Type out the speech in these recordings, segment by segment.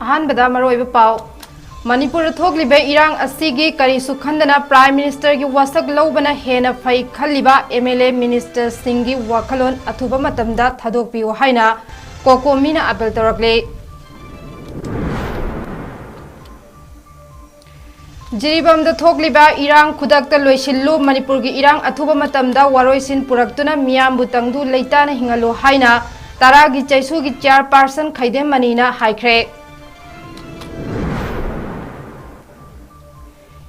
अहानबदा मरोइब पाव मणिपुर थोकलिबे इरांग असिगी करिसु खंदना प्राइम मिनिस्टर की वसक लौबना हेना फै खल्लिबा एमएलए मिनिस्टर सिंगी वखलोन अथुबा मतमदा थादोकपियो हाइना कोकोमीना अपील तौरकले जिरीबम द थोकलिबा इरांग खुदकता लोइसिल्लु मणिपुर की इरांग अथुबा मतमदा वारोइसिन पुरक्तुना मियामबु तंगदु लेताना हिंगलो हाइना तारागी चैसुगी चेयरपर्सन खैदेम मनीना हाइख्रे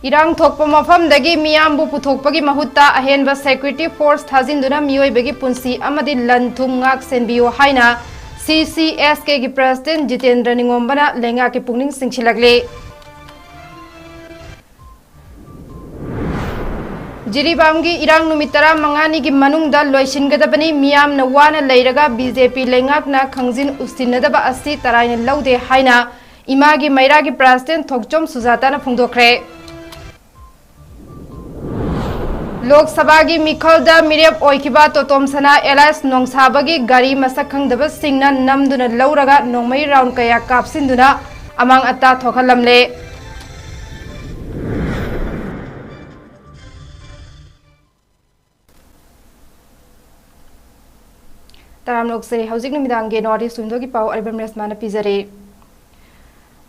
इरांग थोकपा मफमदगी मियामबु पुथोकपगी महुत्ता अहेनबा सिक्योरिटी फोर्स थाजिंदुना मियोइबगी पुंसी अमदि लन थुम ngak senbiyo haina CCSK की प्रेसिडेंट जितेंद्र निंगोंबना लेंगा के पुंगनिंग सिंगसिलगले जिरीबामगी इरांग नुमितरा मंगानी की मनुंगदा लोइसिनगदबनी मियाम नवाना लेरगा बीजेपी लेंगाकना खंगजिन उस्तिनदबा अस्सी तराइने लौदे हाइना इमागी मैरागी प्रेसिडेंट थोकचोम सुजाताना फोंदोखरे लोकसभा की मिखलदा मिरेप ओइखिबा तोतोमसना एलाइस नोंसाबगी गाड़ी मसक खंगदबा सिंगना नमदुना लौरगा नोंमै राउंड कया कापसिनदुना अमांग अत्ता थोखलमले तराम लोकसरी हौजिक नुमिदांगे नॉर्थ ईस्ट विंडो की पाव अरिबम रेशमाना पिजरे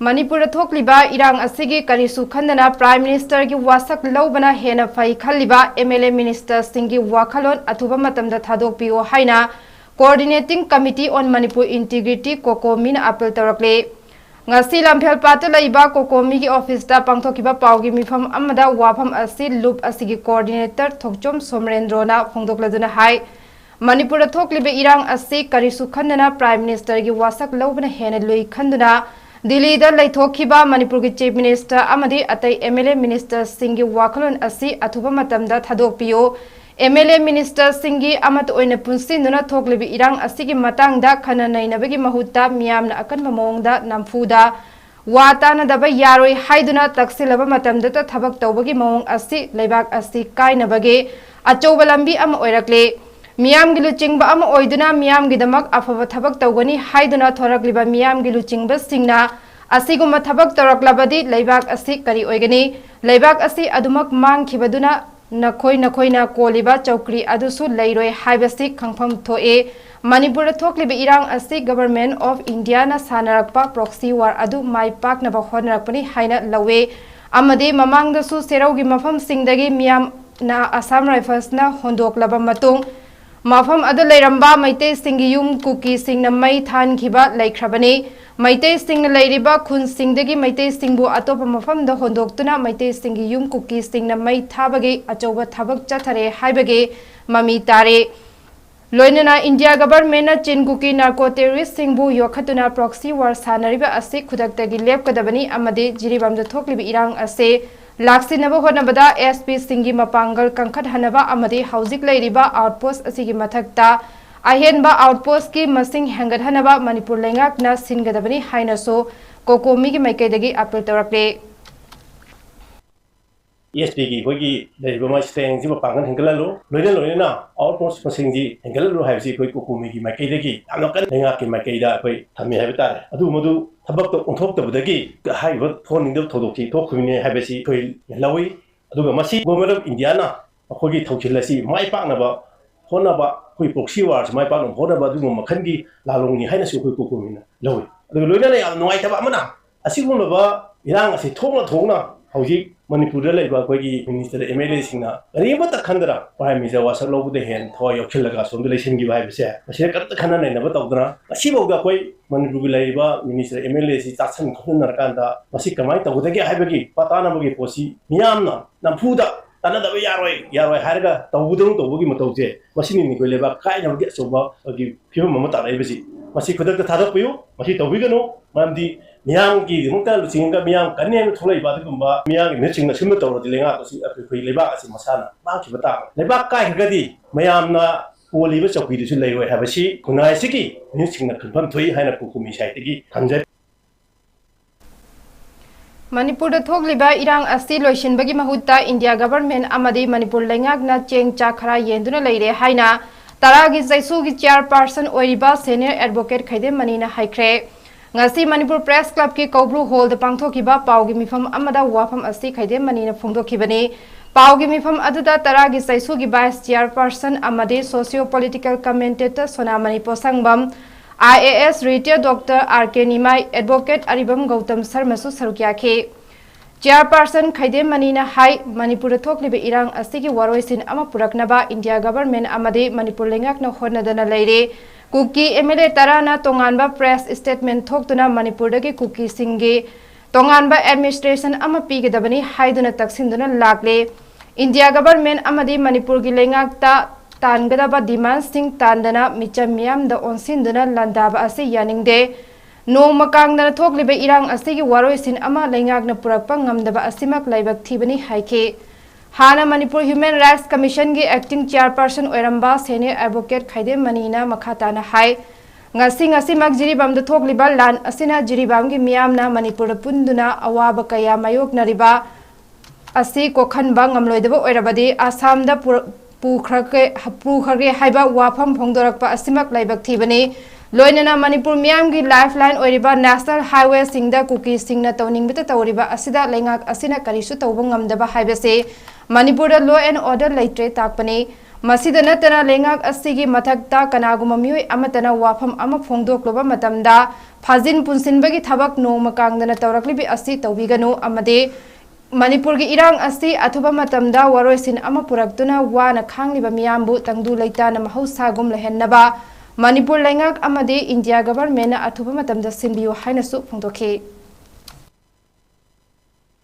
मणिपुर थोकलिबा इरांग असिगी करिसु खंदना प्राइम मिनिस्टर की वासक लौबना हेना फै खल्लिबा एमएलए मिनिस्टर सिंगी वखलोन अथुबा मतमदा थादोकपियो हाइना coordinating committee on Manipur integrity कोकोमीना अपील तौरकले ngasi lamphel patu laiba kokomi की ऑफिस दा पांगथोकिबा पावगी मिफम अमदा वाफम असि लूप असिगी कोऑर्डिनेटर थोकचोम सोमरेंद्रोना फोंदोकलदुना हाई मणिपुर थोकलिबे इरांग असि करिसु खंदना प्राइम मिनिस्टर की वासक लौबना हेना लुई खंदुना दिल्ली दा लैथोखिबा मणिपुर की चीफ मिनिस्टर अमदी अतै एमएलए मिनिस्टर सिंगी वखलोन असि अथुबा मतमदा थादोकपियो एमएलए मिनिस्टर सिंगी अमत ओइना पुंसिनुना थोकलिबे इरांग असिगी मतांगदा खना नैनबगी महुत्ता मियामना अकनबा मोंगदा नमफुदा वा तानदबा यारोय हाइदुना तक्सिलबा मतमदा थबक तौबगी मोंग असि लेबाक असि काइनबगे अचौबा लंबी अम ओइरकले मियाम गिलु चिंगबा अम ओइदुना मियाम गिदमक अफबा थबक तौगनी हाइदुना थोरकलिबा मियाम गिलु चिंगबा सिंगना असिगुम थबक तौरकलबदी लेबाक असि करी ओइगनी लेबाक असि अदुमक मांगखिबदुना नखोइना कोलिबा चौकरी अदुसु लैरोय हाइबसि खंगफम थोए मणिपुर थोकलिबा इरांग असि गवर्नमेंट ऑफ इंडिया ना सानरकपा प्रॉक्सी वार अदु माइ पाकनबा होनरकपनी हाइना लवे अमदे ममांगदसु सेरौगी मफम सिंगदगी मियाम ना असम राइफल्स ना होंदोकलबा मतुंग मफम अदु लेरंबा मैते सिंगी युम कुकी सिंगना मै थानखिबा लैख्रबने मैते सिंगना लैरिबा खुन सिंगदगी मैते सिंगबु अतोप मफम द होंदोक्तुना मैते सिंगी युम कुकी सिंगना मै थाबगे अचौबा थबक चथरे हाइबगे ममी तारे लोइनना इंडिया गवर्नमेंट चिनकुकी नार्को टेररिस्ट सिंगबु योखतुना प्रॉक्सी वार सानरिबा असि खुदक्तगी लेपकदबनी अमदे जिरीबामद थोकलिबा इरांग असे लाक्सिनबा होनबदा एसपी सिंगी मपांगल कंखत हनबा अमदे हौजिक लैरिबा आउटपोस्ट असिगी मथक्ता अहेनबा आउटपोस्ट की मसिंग हेंगत हनबा मणिपुर लेंगाकना सिनगदबनी हाइनसो कोकोमी की मैकेदगी अपील तौरकले ESP की कोई लेरिबा मा स्ट्रेंग जी मपांगन हेंगललो लोइना आउटपोस्ट मसिंग जी हेंगललो हाइबसी कोई कोकोमी की मैकेदगी तामकन लेंगा की मैकेदा कोई थमी हाइबता अदु मदु थबक तो ओंथोक्तबदगी हाइबा फोनिंग थोदोकी थोखुमिने हाइबसी कोई लवई अदुगा मसी गवर्नमेंट ऑफ इंडिया ना अखोगी थौचिलसी माइ पाकनबा होनबा कोई प्रॉक्सी वार्स माइ पाकन होनबा अदुगा मखनगी लालोंगनी हाइनसु कोई कोकोमिना लवई अदुगा लोइना याम नुवाइतबा अमना असिगुमबा इरांग असि थोंना हौजी मणिपुर लेबा कोई मिनिस्टर एमएलए सिंगना अरिबत खंदरा प्राइम मिनिस्टर वासक लौबदे हेन थो यौखिलगा सोमदे लेसिनगी हाइबसे मसे करत खना नैनबा तौदना असिबौगा कोई मणिपुर लेबा मिनिस्टर एमएलए सि चासन खननरकांदा मसी कमाय तौदगे हाइबगी पतानबगी पोसी मियामना नमफुदा तानदबा यारोय हारगा तौबुदंगी मतौजे मसिनि नि कोई लेबा काइनबगी अचौबा गी फिबम मम ताराइबसी मसी खुदक थादोकपियो मसी तौबिगनो मामदी मियाम की मुक्ता लुचिंगा मियाम कन्ने थोलैबा दुगुंबा मियाम नि चिंगना सिम तौरदि लेंगा असि अखै लेबा असि मसाना माखिबता लेबा काइगदी मयामना पोलिबा चौकीदिसु लैरोय हाबसी खुनाइसिगी नि चिंगना खनफम थोइ हाइना कुकुमी साइतगी खंजै मणिपुर थोकलिबा इरांग असि लोइसिनबगी महुत्ता इंडिया गवर्नमेंट अमदी मणिपुर लेंगाकना चेंग चा खरा येंदुना लैरे हाइना तरागी जैसुगी चेयरपर्सन ओइरिबा सीनियर एडवोकेट खैदेम मनीना हाइख्रे ngasi Manipur Press Club ki Kobru Hall da pangthokiba paugi mifam amada wafam asi khaidemani na phongdokhibani paugi mifam aduda taragi saisu gi vice chairperson amade socio political commentator Sonamani Posangbam IAS retired Dr. 𝗍𝗶𝗃 advocate Aribam Gautam Sarmasu sarukyakhe chairperson khaidemani na hai Manipur thoklibe irang asigi waroisin ama puraknaba India government amade Manipur lengak na honadana leire kuki MLA tarana tonganba press statement thoktuna Manipur dagi kuki singe tonganba administration ama pigedabani haiduna taksinduna lagle India government amadi Manipur gi lengak ta tangadaba demand sing tandana micham miyam da onsinduna landaba ase yaningde noma kangdana thoklibe irang asigi waroisin ama lengak na purakpa ngamdaba asimak laibak thibani haike Hana Manipur Human Rights Commission gi acting chairperson oiramba senior advocate 𝗍𝗵𝗃 na makhatana hai ngasi mak jiribam da thokliba lan asina jiribam gi miyamna Manipur punduna awaba kaya mayok nariba asi kokhanba ngamloidaba oirabadi Assam da pukhage haiba wafam phongdorakpa asimak laibak thibani loinana Manipur miyam gi lifeline oiriba national highway singda kuki singna tawningbita tawriba asida lengak asina karisu tawba ngamdaba haibase Manipur da law and order leitre takpani masida natana lengak asigi mathakta kanaguma mioi amatana wafam ama phongdokloba matamda phajin punsinbagi thabak noma kangdana tawraklibi asi tawbiganu amade Manipur gi irang asi athuba matamda waroisin ama puraktuna wana khangliba miyambu tangdu leitana mahausa gum lehennaba Manipur lengak amade India government na athuba matamda simbiyo hainasu phongdokhe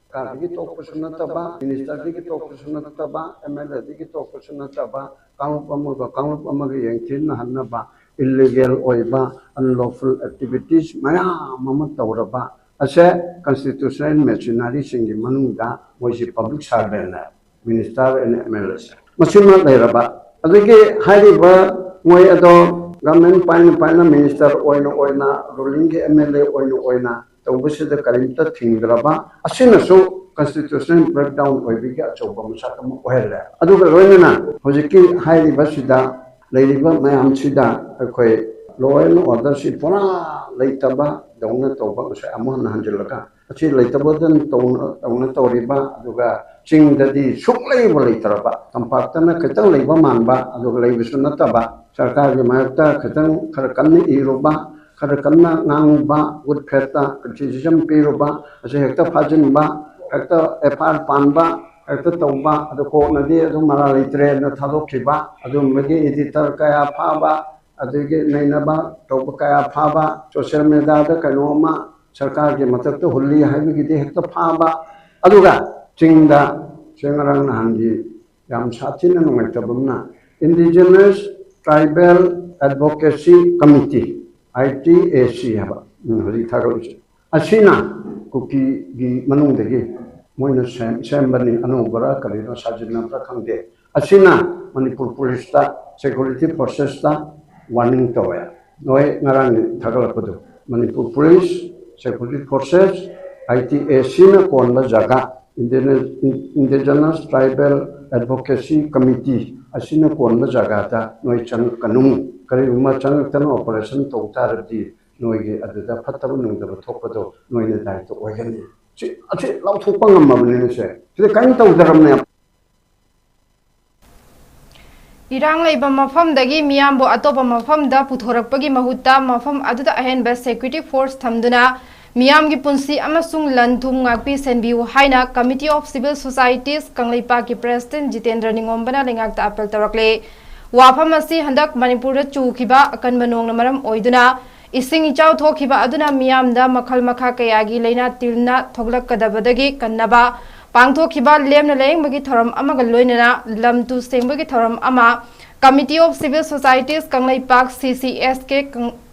Kargi tokpasuna taba, minister digi tokpasuna taba, MLA digi tokpasuna taba, Kanglup amaga yengthin na hanaba, illegal oiba, unlawful activities, maya mama tauraba, ase constitutional machinery singi manungda, moisi public servant minister and MLA. Masima lairaba, adigi hariba moi ado government paina minister oina ruling MLA oina tawbasida karimta thingraba asinasu constitutional breakdown oibiga chawba masakam ohela aduga loinana hojiki hairiba sida leiriba mayam sida akoi law and order si pona leitaba dawna tawba sa amon hanjilaka achi leitaba dan tawna tawriba aduga chingdadi suklaiba leitaraba tampatana ketang leiba manba aduga leibisuna taba sarkar gi mayakta ketang kharkanni iruba Karakanna nangba good feta criticism piruba ase hekta phajinba hekta FR panba hekta tawba adu ko nadi adu mara litre na thadokhiba adu magi editor kaya phaba aduge nainaba tawba kaya phaba social media da kanoma sarkar ge matak to hulli haibi gi hekta phaba aduga chingda sengarang hangi yam sathina nungaitabumna indigenous tribal advocacy committee ITAC haba hori thagoji asina kuki gi manung degi moina sembani anubara kalina sajina prakhangde asina Manipur police ta security forces ta warning toya noi ngarang thagalapodu Manipur police security forces ITAC na konba jaga indigenous tribal advocacy committee asina konba jaga ta noi chang kanung kari uma chang tan operation to tarati noige aduda phattaba nungdaba thokpado noine dai to oigani chi lau thokpa ngamabne se ti kain to daramne irang leiba mafam dagi miyambo atopa mafam da puthorakpagi mahutta mafam aduda ahenba security force thamduna miyam gi punsi amasung lanthum ngakpi senbiu haina committee of civil societies kanglaipa ki president Jitendra Ningombana lengakta apel tarakle wafam asi handak Manipur da chukhiba akanba nongna maram oiduna ising ichau thokhiba aduna miyamda makhal makha kayagi leina tilna thoglakadabadagi kannaba pangthokhiba lemna leingbagi thoram amaga loinana lamtu sengbagi thoram ama committee of civil societies kanglaipak CCSK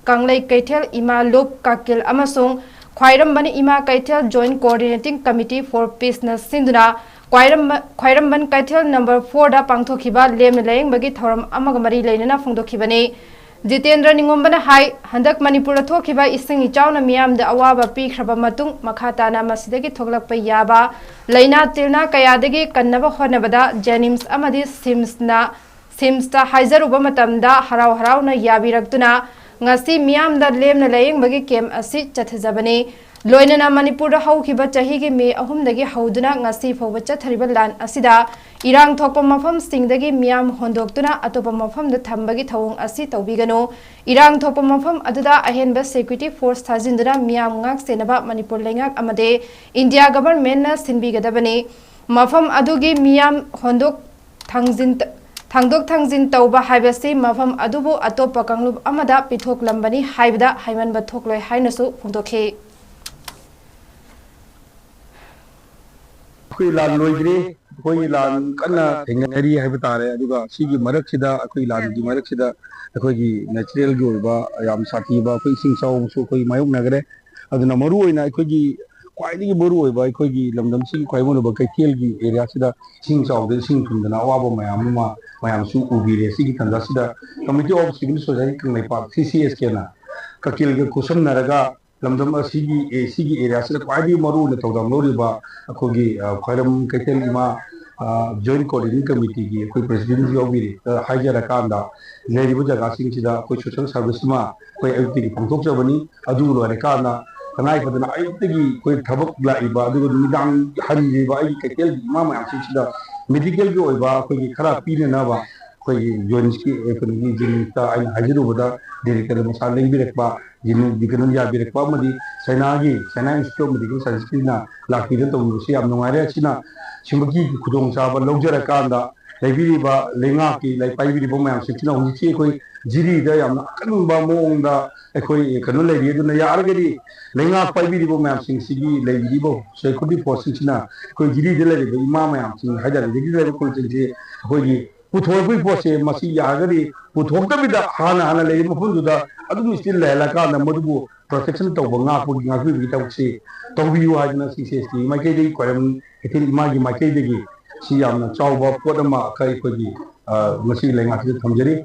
kanglai kaithel ima lop kakil amasung 𝗍𝗏𝗏 ima kaithel joint coordinating committee for peace na sinduna 𝗍𝗏𝗏 kaithel number 4 da pangthokhiba lemna leingbagi thoram amaga mari leinana phongdokhibani Jitendra Ningombana hai handak Manipur thokhiba ising ichauna miyamda awaba pikhraba matung makhatana masidagi thoglakpa yaba leina tilna kayadagi kannaba honabada Jenims amadi SIMS ta haizaruba matamda harau na yabiraktuna ngasi miyamda lemna layingbagi kem asi chathajabani loinana manipur haukiba chahigi me ahumdagi hauduna ngasi phawba chathariba lan asida irang thokpa mafam singdagi miyam hondoktuna atopa mafam da thambagi thawung asi tawbigano irang thokpa mafam aduda ahenba security force thajinduna miyam ngak senaba manipur lengak amade India government na sinbigadabani mafam adugi miyam hondok thangzin tawba haibasi mafam adubu atopa kanglub amada pithok lambani haibda haimanba thokloi hainasu phongdokhe कोई लाल लोइग्रे कोई लाल कन्ना थेंगरी है बता रहे अदुगा सिगी मरक सिदा कोई लाल की मरक सिदा अखोगी नेचुरल की ओइबा याम साथीबा कोई सिंगसाव सो कोई मायुक नगरे अदुना मरु ओइना अखोगी क्वाइदगी मरु ओइबा अखोगी लमदम सिगी क्वाइमोन बा कैथेल की एरिया सिदा सिंगसाव दे सिंग थुंदना अवाबो मयाम सु उबिरे सिगी तंजा सिदा कमिटी ऑफ सिविल सोसाइटी कंगनै पार्क CCS के ना ककिल के कुसम नरगा लमदम सिगी एरिया सिदा क्वाइदगी मरु ने तौदम लोरिबा अखोगी खरम कैथेल इमा जॉइंट कोऑर्डिनेटिंग कमिटी की कोई प्रेसिडेंट योबिरे हाइजर कांदा लेरिबो जगह सिंग सिदा कोई सोशल सर्विस मा कोई अयुक्ति की पंथोक जबनी अदु लोरे कांदा तनाई पदना अयुक्ति की कोई थबक लाइबा अदु निदांग हरिबा आई कैथेल इमा मा सिदा मेडिकल की ओइबा कोई खरा पीने नाबा कोई जॉइंट की इकोनॉमी जिनता आई हाजिरुबदा डायरेक्टर मसा लेंबिरकबा जिन दिगनन याबिरकबा मदी सेना इंस्टीट्यूट मेडिकल साइंस ना लाखिदन तौबसी याम नुंगारे सिना सिमगी खुदोंग चाबा लौजरा कांदा लेबिरिबा लेंगा की लाई पाइबिरिबो मयाम सिना हुंची कोई जिरीदा याम अकनबा मोंगदा अखोई कनो लेबि दुना यारगदी लेंगा पाइबिरिबो मयाम सिंगी लेबिरिबो सेक्युरिटी फोर्स सिना कोई जिरीदा लेबिबो इमा मयाम सिंग हाइदर दिगि लेबि कोलजिंजे अखोई पुथोरबी पोसे मसी यागदी पुथोक्तबिदा हाना लेबि मफुंदुदा अदुम स्टिल लेला कांदा मदुबो प्रोटेक्शन तौबा ngapi tawsi tawbiyu hajna CCS की माइकेदी कोरम इथिल इमागी माइकेदी सी यामना चावबा पोदमा kai khogi masi lenga ki thamjari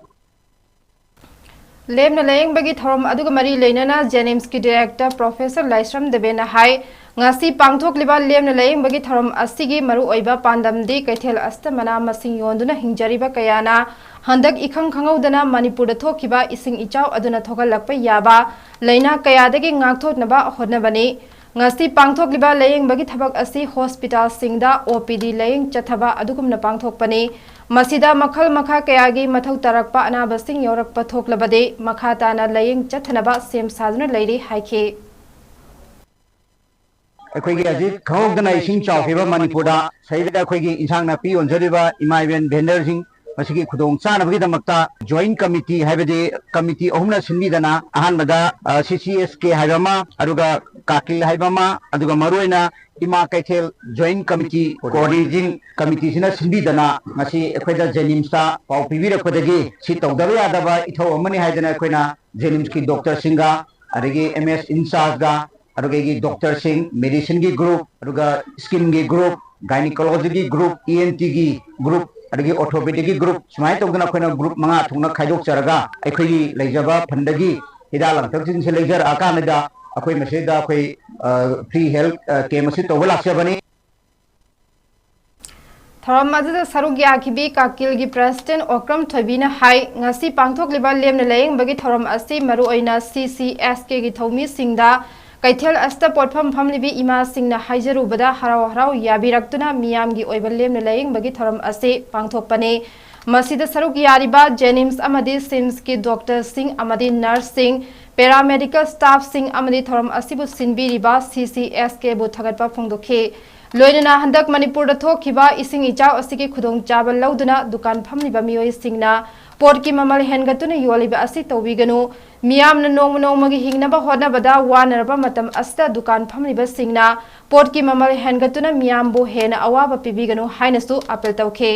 लेमना लेंबगी थरम अदुगा मरी लेनना जेनिम्स की डायरेक्टर प्रोफेसर लाइश्रम देबेना हाई ngasi pangthokliba lemna leing thorm asigi maru oiba pandamdi kaithel astamana masing yonduna hingjariba kayana handak ikhang khangaudana manipur da thokiba ising ichau aduna thogalakpa yaba leina kayadagi ngakthotnaba hodnabani ngasi pangthokliba leing thabak asi hospital singda OPD leing chathaba adugumna pangthokpani masida makhal makha kayagi mathau tarakpa anabasing yorakpa thoklabade makha tana leing chathanaba sem saduna leiri haike अखोगी अजी खौगदना इसिंग चावफेबा मणिपुरदा सैदा अखोगी इंसांग नापी ओंजरिबा इमाइवेन vendor सिंग मसिगी खुदोंग चानबगी दमक्ता joint committee हाइबदे committee अहुमना सिनबीदना अहानबदा CCS के हाइबामा अरुगा काकिल हाइबामा अदुगा मरोइना इमा कैथेल joint committee coordinating committee सिना सिनबीदना ngasi अखोइदा जेनिम्सता पाउ पिबिरखदगी सि तौदबा यादबा इथौ अमनि हाइदना अखोइना जेनिम्स की doctor सिंगा अरगे MS in charge गा अरुगे doctor Singh medicine की ग्रुप अरुगा स्किन की ग्रुप गायनिकोलॉजी की ग्रुप ENT की ग्रुप अरुगे ऑर्थोपेडिक की ग्रुप समाय तौदना अखोइना ग्रुप मंगा थुंगना खाइदोक चरगा अखोइगी लेजबा फंडगी हिदा लंथकसिन से लेजर आकानदा अखोइ मसेदा अखोइ फ्री हेल्थ के मसे तौबलाक्सबनी थरम अदुदा सरुक याखिबी काकिल की प्रेसिडेंट ओक्रम थोइबीना हाई ngasi pangthokliba lemna leing थरम asi maru oina CCSK की थौमी सिंगदा कैथेल अस्ता पोटफम फमलिबी इमा सिंगना हाइजरुबदा हराव हराव याबिरक्तुना मियामगी ओइबा लेमना लेइंग थरम असे पांगथोकपने मसीदा सरुक यारिबा जेनिम्स अमदी सिम्स की डॉक्टर सिंह अमदी नर्स सिंह पैरामेडिकल स्टाफ सिंह अमदी थरम असिबु सिनबीरिबा CCSK बु थगतपा फोंदोखे लोइनना हंदक मणिपुर थोखिबा इसिंग इचाव असिगी खुदोंग चाबल लौदुना दुकान फमलिबा मियोय सिंगना पोट की ममल हेनगतुना योलिबा असि तौबिगनु मियामना नोंग नोंगमगी हिंगनबा होनबदा वानरबा मतम अस्ता दुकान फमलिबा सिंगना पोट की ममल हेनगतुना मियामबु हेना अवाबा पिबिगनु हाइनसु अपील तौखे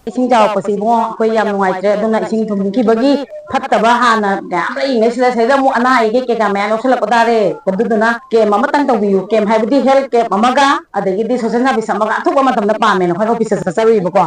इसिंग जाव पसिबो कोई याम नुआइत्रे दुना इसिंग थुमखिबगी फत्तबा हाना याम इंगे सिला सैदा मु अना आइगे के गामयानो सलपदारे कदुदुना के ममतंग तौबियु के हाइबदी हेल्थ के ममगा अदगिदी सोशल सर्विस मगा अथुबा मतमना पामेन खै ऑफिस ससरुइबको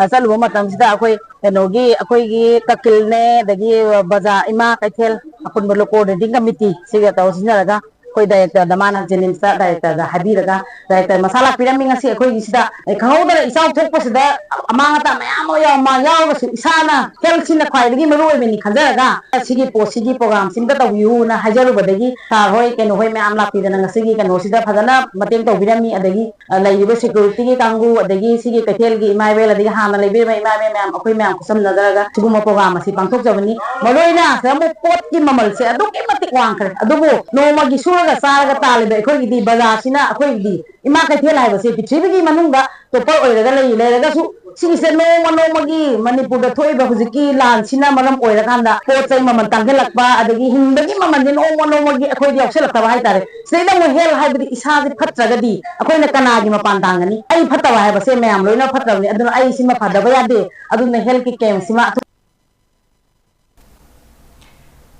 चलुबो मतम सिदा अखोइ कनोगी अखोइगी ककिलने दगी बजा इमा कैथेल अपुन बलो कोऑर्डिनेटिंग कमिटी सिगा तौ सिनरगा अखोई डायरेक्टर दमाना जेनिम्स डायरेक्टर दा हाबीरगा डायरेक्टर मसाला पिरामी ngasi अखोई सिदा खंगौदर इसाव थोकपसिदा अमांगता मयाम मा यावगसु इसाना हेल्थ ख्वाइदगी मरुओइबेनी खंजरगा सिगी पोसिगी प्रोग्राम सिंग तबियु ना हाजरुबदगी सार होय केनो होय मयाम लापिदना ngasi कनो सिदा फजना मतेंग तबिरामी अदगी लाइबे सिक्योरिटी की कांगू अदगी सिगी कैथेल की इमाइबेल अदगी हाना लेबे इमाइबे मयाम अखोई मयाम कुसम नजरगा सिगुम प्रोग्राम असि पांथोक जबनी मलोइना सम पोट की ममल से अदुके मतिक वांखरे अदुबो नोमगी सुरगा सारगा तालिबे अखोई दी बाजार सिना अखोई दी इमा कैथेल हाइबसे पृथ्वी मनुंगा तोपर ओइरगा लेरगासु सिंगसे नोमगी मणिपुर थोइबा हुजिकी लान सिना मरम ओइरकांदा पोचै ममन तांगेलकबा अदगी हिंदगी ममन नोमगी अखोई दी औसेलकबा हाइतारे सेदा मो हेल हाइबदी इसाजे फत्रगदी अखोइना कनागी मपान तांगनी आई फतवा हाइबसे मयाम लोइना फत्रबनी अदुना आई सिमा फदबा यादे अदुना हेल की कैम सिमा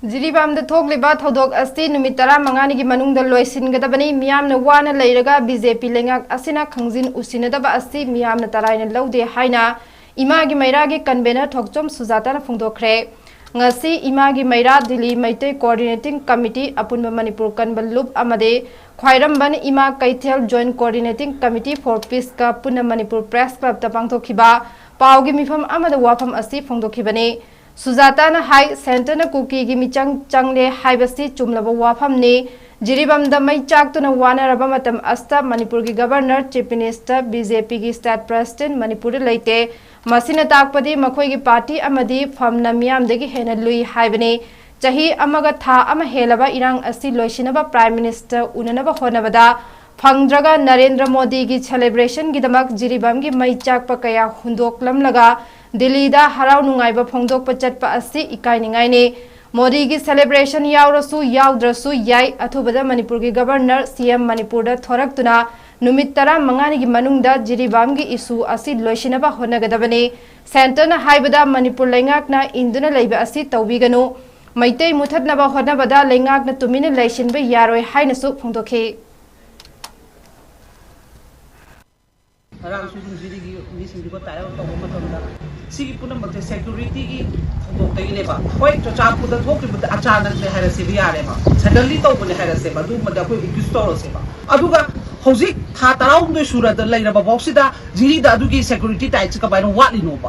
ꯖꯤꯔꯤꯕꯥꯝ ꯊꯣꯛꯂꯤꯕ ꯊꯧꯗꯣꯛ ꯑꯁꯤ ꯅꯨꯃꯤꯠ 15ꯒꯤ ꯃꯅꯨꯡꯗ ꯂꯣꯏꯁꯤꯟꯒꯗꯕꯅꯤ ꯃꯤꯌꯥꯝꯅ ꯋꯥꯅ ꯂꯩꯔꯒ ꯕꯤꯖꯦꯄꯤ ꯂꯩꯉꯥꯛ ꯑꯁꯤꯅ ꯈꯪꯖꯤꯟ ꯎꯁꯤꯟꯅꯗꯕ ꯑꯁꯤ ꯃꯤꯌꯥꯝꯅ ꯇꯔꯥꯏꯅ ꯂꯧꯗꯦ ꯍꯥꯏꯅ ꯏꯃꯥꯒꯤ ꯃꯩꯔꯥꯒꯤ ꯀꯟꯚꯦꯅꯔ ꯊꯣꯛꯆꯣꯝ ꯁꯨꯖꯥꯇꯥꯅ ꯐꯣꯡꯗꯣꯛꯈ꯭ꯔꯦ ꯉꯁꯤ ꯏꯃꯥꯒꯤ ꯃꯩꯔꯥ ꯗꯤꯜꯂꯤ ꯃꯩꯇꯩ ꯀꯣꯑꯣꯔꯗꯤꯅꯦꯇꯤꯡ ꯀꯃꯤꯇꯤ ꯑꯄꯨꯟꯕ ꯃꯅꯤꯄꯨꯔ ꯀꯟꯕ ꯂꯨꯞ ꯑꯃꯗꯤ ꯈ꯭ꯋꯥꯏꯔꯝꯕꯟ ꯏꯃꯥ ꯀꯩꯊꯦꯜ ꯖꯣꯏꯟꯠ ꯀꯣꯑꯣꯔꯗꯤꯅꯦꯇꯤꯡ ꯀꯃꯤꯇꯤ ꯐꯣꯔ ꯄꯤꯁꯀ ꯄꯨꯟꯅ ꯃꯅꯤꯄꯨꯔ ꯄ꯭ꯔꯦꯁ ꯀ꯭ꯂꯕꯇ ꯄꯥꯡꯊꯣꯛꯈꯤꯕ ꯄꯥꯎꯒꯤ ꯃꯤꯐꯝ ꯑꯃꯗ ꯋꯥꯐꯝ ꯑꯁꯤ ꯐꯣꯡꯗꯣꯛꯈꯤꯕꯅꯤ सुजाताना हाई सेंटर कुकी की मिचंग चंगले हाइबसी चुमलबा वाफमनी जिरीबमदा मई चाकतुना वानरबा मतम अस्ता मणिपुर की गवर्नर चीफ मिनिस्टर बीजेपी की स्टेट प्रेसिडेंट मणिपुर लेते मसिना ताकपदी मखोई की पार्टी अमदी फमना मियामदगी हेना लुई हाइबनी चाही अमगा था अम हेलबा इरांग अस्सी लोइसिनबा प्राइम मिनिस्टर उननबा होनबदा फंगद्रगा नरेंद्र मोदी की सेलिब्रेशन की दमक जिरीबम की मई चाकपा कया हुंदोकलमलगा दिल्ली दा हराव नुंगाइबा फोंदोकपा चटपा अस्सी इकाइनिंगाइने मोदी की सेलिब्रेशन यावरसु यावद्रसु याई अथुबदा मणिपुर की गवर्नर सीएम मणिपुर दा थोरक्तुना नुमित 15 की मनुंगदा जिरीबाम की इशू अस्सी लोइसिनबा होनगदबने सेंटर हाइबदा मणिपुर लैंगाकना इंदुना लैबा अस्सी तौबिगनु मैतै मुथतनबा होनबदा लैंगाकना तुमिना लैसिनबा यारोय हाइनसु फोंदोखे सेक्यूरिटी की हई चोचापुद अचानक है सडनली तौबने हौजिक था 15 सूरद लेरबौसीद जीरी सेक्यूरिटी टाइट कमाय वाटलीनोब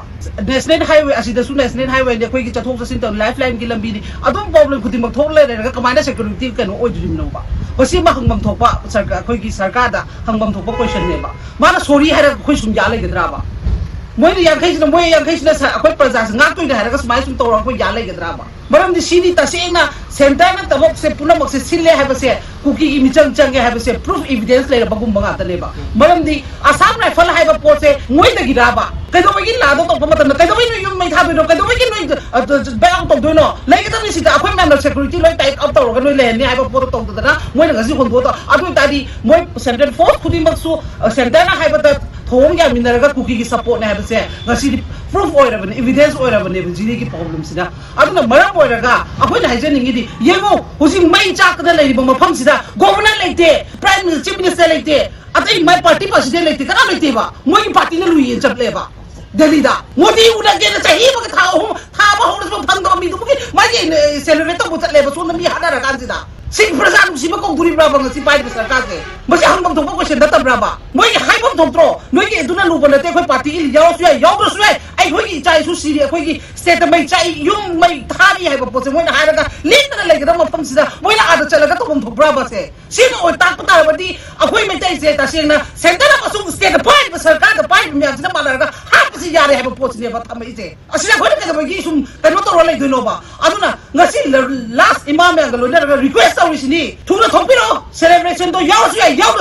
नेशनल हाईवे असिदसु नेशनल हाईवे ने चथोक चसिन लाइफ लाइन की लंबी प्रॉब्लम खुद थोक लेरगा कमाय सेक्यूरिटी कनो ओइदुनोब हंगम थोप सरकार हंगम थोप क्वेश्चन ने माना सोरी है सुम या लेगद्राब मोई यांखैसना मोई यांखैसना अखोई प्रजा से गाक्तोइने हारगा सुमाय सुम तौर अखोई या लेगद्राब मरमदि सिनी तसेना सेंटर न तबक से पुनमक से सिले हाबसे कुकी की मिचंग चंगे हाबसे प्रूफ एविडेंस लेरबगुम बगातनेबा मरमदि आसाम राइफल हाइबा पोट से मोई दगिराबा कदोबगी लादो तो मतन कदोबगी युम मै थाबिनो कदोबगी मै बैक तो दोनो लेगदनि सिदा अखोई मैम सिक्योरिटी लोय टाइट अप तौरगा लोय लेहनि हाइबा पोट तौदना मोई गसि होंदो तो अदु तादि मोई सेंटर फोर्स खुदिमकसु सेंटर ना हाइबा थोंग या मिनरगा कुकी की सपोर्ट ने हाबसे गसि प्रूफ ओइरबने एविडेंस ओइरबने जिनी की प्रॉब्लम सिदा अदुना मरम ओइरगा अखोई हाइजनिंगिदि येगो हुसि मै चाकदा लेरिबो मफम सिदा गवर्नर लेते प्राइम मिनिस्टर चीफ मिनिस्टर लेते अतै मै पार्टी प्रेसिडेंट लेते कना लेतेबा मोई पार्टी ने लुई चपलेबा दिल्ली दा मोदी उनगे चाही बग था होरस फंदो मी दुबगी माई सेलिब्रेट तो चलेबा सोन मी हादा रकांसिदा सिंह प्रजा नुसिबा कौदुरी ब्राबा ngasi पाइ सरकार से मसे हंगम थोप क्वेश्चन दतब्राबा मोई हाइबम थोंत्रो नोई दुना लुबनते खै पार्टी की यावसु यावसु आई खोई चाइ सु सिरि खोई की स्टेट मै चाइ युम मै थारी हाइबा पोसे मोई हारगा लेतना लेगदा मफम सिदा मोई आदा चलगा तो बम थोब्राबा से सिन ओ ताक ताबदी अखोई मै चाइ से तासेना सेंटर अमसु स्टेट पाइ सरकार पाइ म्याजना मालरगा हापसि यारे हाइबा पोसे ने बथमै से असिना खोई के सुम कनो तो रोलै दुनोबा अदुना ngasi last imam yang galona request tawisi ni thuna thopiro celebration to yaw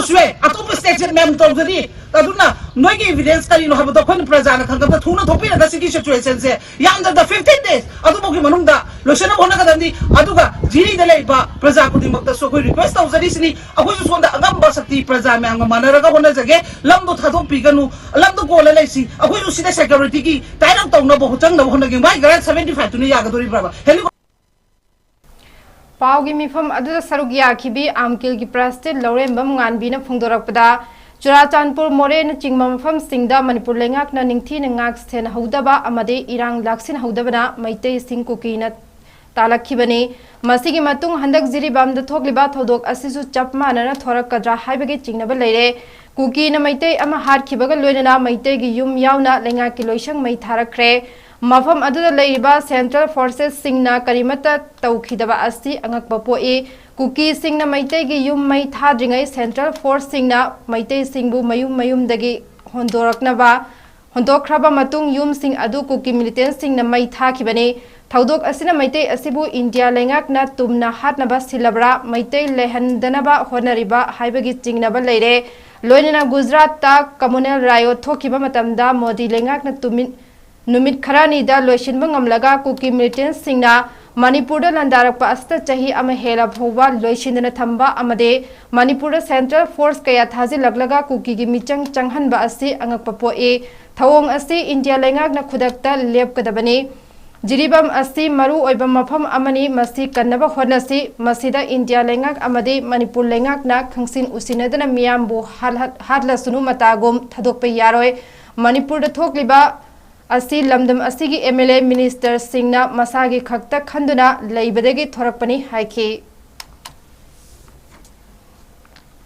suai atop station mem to jani aduna noi ki evidence kali no habo to khon prajana khangam thuna thopira da sigi situation se yam da 15 days adu bogi manung da loshana bona ka dandi aduga jiri da leiba praja ku dimak da so koi request tawjani sini akoi su sonda agam ba sakti praja me ang manara ga hona jage lam do thadom piganu lam do gola leisi akoi su sida security ki tainam tawna bo chang da hona ge mai gara 75 tuni ya ga dori braba पाउगी मिफम अदुदा सरुग याखिबी आमकिल की president Laurembam गानबीना फोंदोरकपदा चुराचानपुर मोरेन चिंगमा मफम सिंगदा मणिपुर लेंगाकना निंगथी नंगाक स्थेन हौदबा अमदे इरांग लाक्सिन हौदबना मैतै सिंग कुकीना तालखिबनी मसिगी मतुंग हंदक जिरीबाम थोकलिबा थौदोक असिसु चप मानना थोरकद्रा हाइबगे चिंगनब लेरे कुकी न मैते अमा हारखिबगा लोइनना मैतेगी युम यावना लेंगाकी लोइसंग मै थारखरे मफम अदुदा लेरिबा सेंट्रल फोर्सेस सिंगना करिमता तौखिदबा असि अंगकबा पोई कुकी सिंगना मैतेगी युम मै थाद्रिङै सेंट्रल फोर्स सिंगना मैते सिंगबु मयुम होंदोरकनबा होंदोखरबा मतुंग युम सिंग अदु कुकी मिलिटेंट सिंगना मै थाखिबने थौदोक असिना मैते असिबु इंडिया लेंगाकना तुमना हातनबा सिलबरा मैते लेहनदनबा होनरिबा हाइबगी चिंगनबा लेरे लोइनना गुजरात ता कम्युनल रायो थोखिबा मतमदा मोदी लेंगाकना तुमिन नुमित खरानीदा लोइसिनबा ngamlaga कुकी मिलिटेंट सिंगना मणिपुर लंदारकपा अस्त चाही अमा हेला भौवा लोइसिनदना थंबा अमदे मणिपुर सेंट्रल फोर्स कया थाजिलगलगा कुकी की मिचंग चंगहनबा असि अंगकपा पोए थवोंग असि इंडिया लेंगाकना खुदकता लेपकदबनी जिरीबम असि मरु ओइबा मफम अमनी मसि कन्नबा होनसि मसिदा इंडिया लेंगाक अमदे मणिपुर लेंगाकना खंगसिन उसिनदना मियामबु हादलसुनु मतागुम थदोकपा यारोय मणिपुर थोकलिबा असि लमदम असिगी एमएलए मिनिस्टर सिंगना मसागी खक्ता खंदुना लेइबदगी थोरकपनी हाइखि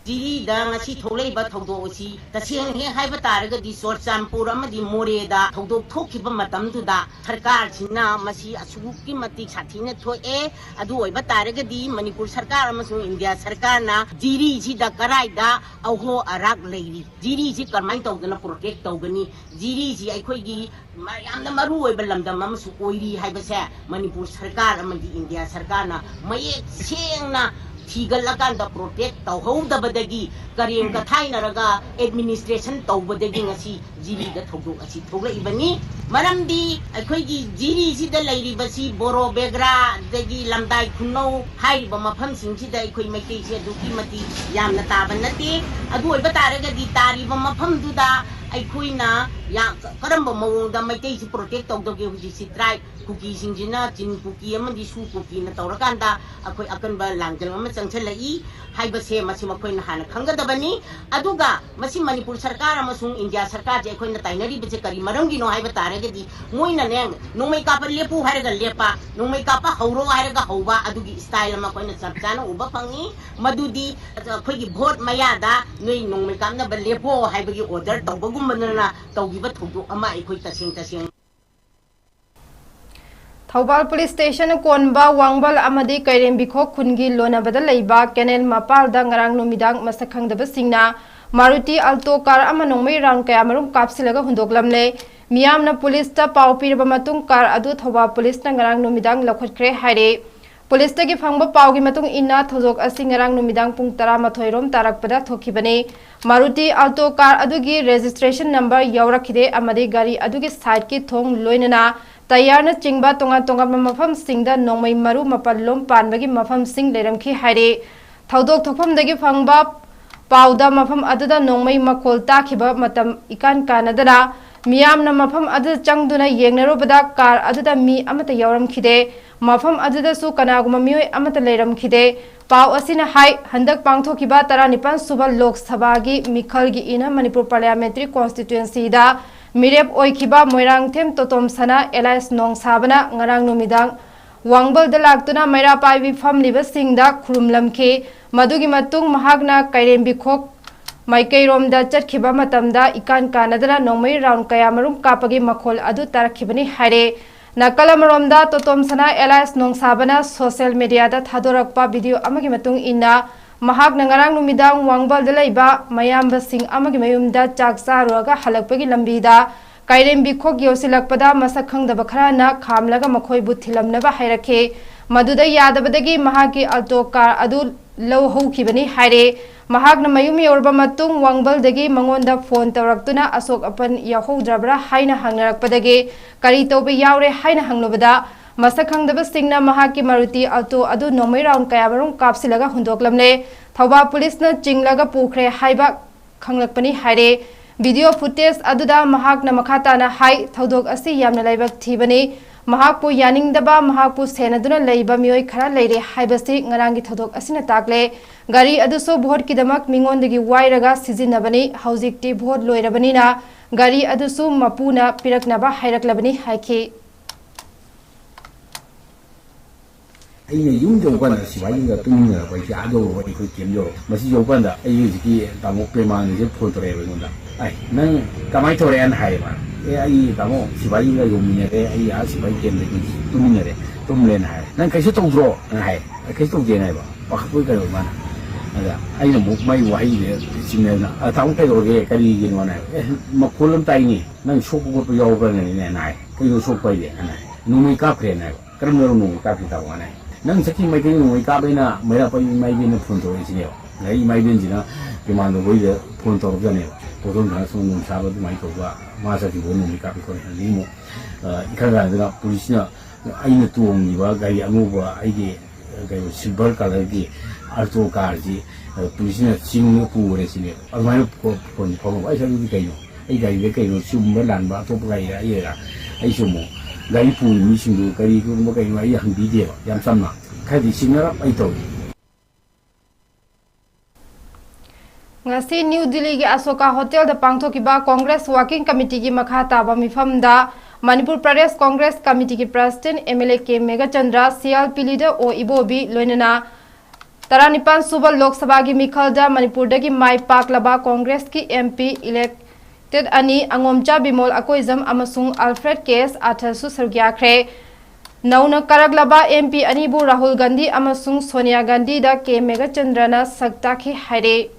जिरीदा ngasi थोलैबा थौदोक असि तसेंग हे हाइबा तारगदि चुरचांदपुर अमदि मोरेदा थौदोक थोखिबा मतमदुदा सरकार सिना मसी असुकी मति साथीने थोए अदु ओइबा तारगदि मणिपुर सरकार अमसुंग इंडिया सरकारना जिरी सिदा कराइदा अहो अराक लेरी जिरी सि करमाइ तौदना प्रोटेक्ट तौगनी जिरी सि अखोइगी यामना मरु ओइबा लमदम अमसु ओइरी हाइबसे मणिपुर सरकार अमदि इंडिया सरकारना मयेक सेंगना थीगलकांदा प्रोटेक्ट तौहौदबदगी करें कथाइनरगा एडमिनिस्ट्रेशन तौबदगी ngasi जिरीदा थौदोक असि थौलैबनी मरमदी अखोइगी जिरी सिदा लैरिबसी बोरो बेग्रा दगी लमदाई खुनौ हाइबा मफम सिंगसिदा अखोइ मैतेसे दुकी मति यामना ताबा नते अदु ओइबा तारगदी तारिबा मफम दुदा अखोइना या करम मवोंदा मैतेसे प्रोटेक्ट तौदगे हुजिसि ट्राइब कुकी सिंजिना चिन कुकी अमदि सु कुकी न तौरकांदा अखोइ अकनबा लांजल अमा चंगछलई हाइबसे मसि मखोइना हाना खंगदबनी अदुगा मसि मणिपुर सरकार अमसुंग इंडिया सरकार जे अखोइना ताइनरी बचे करी मरमगिनो हाइबा तारगदी मोइना ने नोमै कापा लेपु हारगा लेपा नोमै कापा हौरो हारगा हौबा अदुगी स्टाइल अमा कोइना चपचाना उबा फंगी मदुदी अखोइगी भोट मयादा नोइ नोमै कामना बा लेपो हाइबगी ऑर्डर तौबगुमबनना तौगिबा थौदो अमा अखोइ तसेंग थौबाल पुलिस स्टेशन कोनबा वांगबल अमदी कैरेंबिखो खुनगी लोनाबदा लेबा केनेल मपालदा ngarang नुमिदांग मसखंगदबा सिंगना मारुति अल्टो कार अमा नोंमै राउंड कया मरुम कापसिलगा हुंदोकलमले मियामना पुलिस ता पाव पिरबा मतुंग कार अदु थौबा पुलिस ना ngarang नुमिदांग लखोटख्रे हाइरे पुलिस तगी फंगबा पावगी मतुंग इन्ना थौजोक असि ngarang नुमिदांग पुंग 12 रोम तारकपदा थोखिबने मारुति अल्टो कार अदुगी रजिस्ट्रेशन नंबर यौरखिदे अमदी गाड़ी अदुगी साइड की थोंग लोइनना तैयार चिंबा तोंगा तोंगा मफम सिंग दा नोंमै मरु मपल्लोम पानबगी मफम सिंग लेरमखि हाइरे थौदोक थोफमदगी फंगबा पाउदा मफम अदुदा नोंमै मखोल ताखिबा मतम इकान कानदना मियामना मफम अदु चंगदुना येंगनरोबदा कार अदुदा मी अमता यौरमखिदे मफम अदुदा सु कनागुमा मियोय अमता लेरमखिदे पाव असिना हाई हंदक पांगथोखिबा 19 सुबा लोक सभागी मिखलगी इना मणिपुर पार्लियामेंट्री कॉन्स्टिट्यूएंसी दा मिरेप ओइखिबा मोइरांगथेम तोतोम सना एलाइस नोंसाबना ngarang नुमिदांग वांगबल द लागतुना मैरा पाइबी फमलिबा सिंगदा खुरुमलमखे मदुगी मतुंग महागना कैरेंबिखोक माइकैरोमदा चटखिबा मतमदा इकान कानदना नोंमै राउंड कया मरुम कापगी मखोल अदु तारखिबनी हाइरे नकलमरोमदा तोतोम सना एलाइस नोंसाबना सोशल मीडिया दा थादोरकपा वीडियो अमगी मतुंग इन्ना महाक नंगरांग नुमिदांग वांगबल दलाइबा मयाम्ब सिंग अमगी मयुमदा चाक चारुगा हलकपगी लंबीदा कैरेंबिखोक योसिलकपदा मसक खंगदबा खराना खामलगा मखोइबु थिलमनबा हाइरखे मदुदा यादबदगी महाकी अल्टो कार अदु लौ हौखिबनी हाइरे महाकना मयुम योरबा मतुंग वांगबलदगी मंगोंदा फोन तौरक्तुना अशोक अपन याहौद्रबरा हाइना हंगरकपदगी करी तौबे यावरे हाइना हंगनुबदा मसखंगदबा सिंगना महाकी मारुति अल्टो अदु नोंमै राउंड कयामरुम कापसिलगा हुंदोकलमले थौबा पुलिसना चिंगलगा पुखरे हाइबा खंगलकपनी हाइरे वीडियो फुटेज अदुदा महाकना मखाताना हाइ थौदोक असि यामना लाइबक थीबनी महाकपु यानिंगदबा महाकपु सेनदुना लैबा मियोय खरा लैरे हाइबसि ngaranggi थौदोक असिना ताकले गाड़ी अदुसो भोट किदमक मिंगोंदगी वाइरगा सिजिनबनी हौजिकटी भोट लोइरबनीना गाड़ी अदुसो मपुना पिरकनबा हाइरकलबनी हाइखि ꯑꯩꯅ ꯌꯨꯝ ꯌꯧꯀꯥꯟꯗ ꯁꯤꯐꯥꯏꯁꯤꯡꯒ ꯇꯨꯃꯤꯟꯅꯔꯛꯄ ꯑꯩꯁꯦ ꯑꯥ ꯌꯧꯔꯨꯕ ꯑꯩꯈꯣꯏ ꯀꯦꯝ ꯌꯧꯔꯛ ꯃꯁꯤ ꯌꯧꯀꯥꯟꯗ ꯑꯩ ꯍꯧꯖꯤꯛꯀꯤ ꯇꯥꯃꯣ ꯄ꯭ꯔꯦꯃꯥꯅꯤꯁꯦ ꯐꯣꯟ ꯇꯧꯔꯛꯑꯦꯕ ꯑꯩꯉꯣꯟꯗ ꯅꯪ ꯀꯃꯥꯏꯅ ꯇꯧꯔꯦꯅ ꯍꯥꯏꯌꯦꯕ ꯑꯩ ꯇꯥꯃꯣ ꯁꯤꯐꯥꯏꯁꯤꯡꯒ ꯌꯧꯃꯤꯟꯅꯔꯦ ꯑꯩ ꯑꯥ ꯁꯤꯐꯥꯏ ꯀꯦꯝꯗ ꯇꯨꯃꯤꯟꯅꯔꯦ ꯇꯨꯝꯂꯦꯅ ꯍꯥꯏ ꯅꯪ ꯀꯩꯁꯨ ꯇꯧꯗ꯭ꯔꯣ ꯅ ꯍꯥꯏ ꯀꯩꯁꯨ ꯇꯧꯗꯦꯅ ꯍꯥꯏꯕ ꯄꯥꯈꯠꯄꯣꯏ ꯀꯩꯅꯣ ꯃꯥꯅ ꯑꯗ ꯑꯩꯅ ꯑꯃꯨꯛ ꯃꯥꯏ ꯋꯥꯍꯩꯁꯦ ꯆꯤꯡꯅꯗꯅ ꯇꯥꯃꯣ ꯀꯩꯗꯧꯔꯒꯦ ꯀꯔꯤꯒꯤꯅꯣꯅ ꯍꯥꯏ ꯃꯈꯣꯜ ꯑꯃ ꯇꯥꯏꯅꯤ ꯅꯪ ꯁꯣꯛꯄ ꯈꯣꯠꯄ ꯌꯥꯎꯕ꯭ꯔꯅꯦꯅ ꯍꯥꯏ ꯀꯩꯅꯣ ꯁꯣꯛꯄ ꯍꯥꯏꯗꯤ ꯍꯥꯏꯅ ꯅꯣꯡꯃꯩ ꯀꯥꯞꯈ꯭ꯔꯦꯅ ꯍꯥꯏꯕ ꯀꯔꯝꯕ ꯅꯣꯡꯃꯩ ꯀꯥꯞꯈꯤ ꯇꯥꯃꯣꯅ ꯍꯥꯏ ꯅꯪ ꯆꯠꯈꯤ ꯃꯩꯇꯩ ꯅꯣꯡꯃꯩ ꯀꯥꯞꯄꯩꯅ ꯃꯩꯔꯥꯄ ꯏꯃꯥ ꯏꯕꯦꯟꯅ ꯐꯣꯟ ꯇꯧꯔꯛꯏꯁꯤꯅꯦꯕ ꯑꯗꯩ ꯏꯃꯥ ꯏꯕꯦꯟꯁꯤꯅ ꯄ꯭ꯔꯦꯃꯥꯟꯗꯣ ꯍꯣꯏꯗ ꯐꯣꯟ ꯇꯧꯔꯛꯀꯅꯦꯕ ꯄꯣꯠꯊꯣꯝꯗꯅ ꯁꯨꯝ ꯅꯨꯡꯁꯥꯕ ꯑꯗꯨꯃꯥꯏꯅ ꯇꯧꯕ ꯃꯥ ꯆꯠꯈꯤꯕ ꯅꯣꯡꯃꯩ ꯀꯥꯞꯄꯤ ꯈꯣꯠꯂꯤ ꯑꯗꯒꯤ ꯑꯃꯨꯛ ꯏꯈꯪ ꯀꯥꯟꯗꯅ ꯄꯨꯂꯤꯁꯅ ꯑꯩꯅ ꯇꯣꯡꯉꯤꯕ ꯒꯥꯔꯤ ꯑꯉꯧꯕ ꯑꯩꯒꯤ ꯀꯩꯅꯣ ꯁꯤꯜꯚꯔ ꯀꯂꯔꯒꯤ ꯑꯜꯇꯣ ꯀꯥꯔꯁꯤ ꯄꯨꯂꯤꯁꯅ ꯆꯤꯡꯉ ꯄꯨꯈ꯭ꯔꯦ ꯁꯤꯅꯦꯕ ꯑꯗꯨꯃꯥꯏꯅ ꯐꯣꯟ ꯐꯥꯎꯔꯛꯄ ꯑꯩꯁꯨ ꯑꯗꯨꯗꯤ ꯀꯩꯅꯣ ꯑꯩ ꯒꯥꯔꯤꯗ ꯀꯩꯅꯣ ꯆꯨꯝꯕ ꯂꯥꯟꯕ ꯑꯇꯣꯞꯄ ꯒꯥꯔꯤꯗ ꯑꯩꯔ ꯑꯩꯁꯨ ꯑꯃꯨꯛ ꯒꯥꯔꯤ ꯄꯨꯔꯤꯕ ꯃꯤꯁꯤꯡꯗꯨ ꯀꯔꯤꯒꯨꯝꯕ ꯀꯩꯅꯣ ꯑꯩ ꯍꯪꯕꯤꯗꯦꯕ ꯌꯥꯝ ꯆꯝꯅ ꯈꯔꯗꯤ ꯁꯤꯡꯅꯔꯞ ꯑꯩ ꯇꯧꯏ ngasi New Delhi gi Asoka Hotel da pangthokiba Congress Working Committee gi makha taba mifamda Manipur Pradesh Congress Committee gi President MLA 𝗵𝗵𝗀 CLP leader 𝗪𝗶𝐵 loinana Taranipan Suba Lok Sabha gi mikhalda Manipur da gi mai paklaba Congress ki MP elected ani 𝗍𝗵𝗀𝗏 akoizam amasung Alfred KS athasu sargyakre Nauna karaglaba MP anibu Rahul Gandhi amasung Sonia Gandhi da 𝗵𝗵𝗀 na saktakhi haire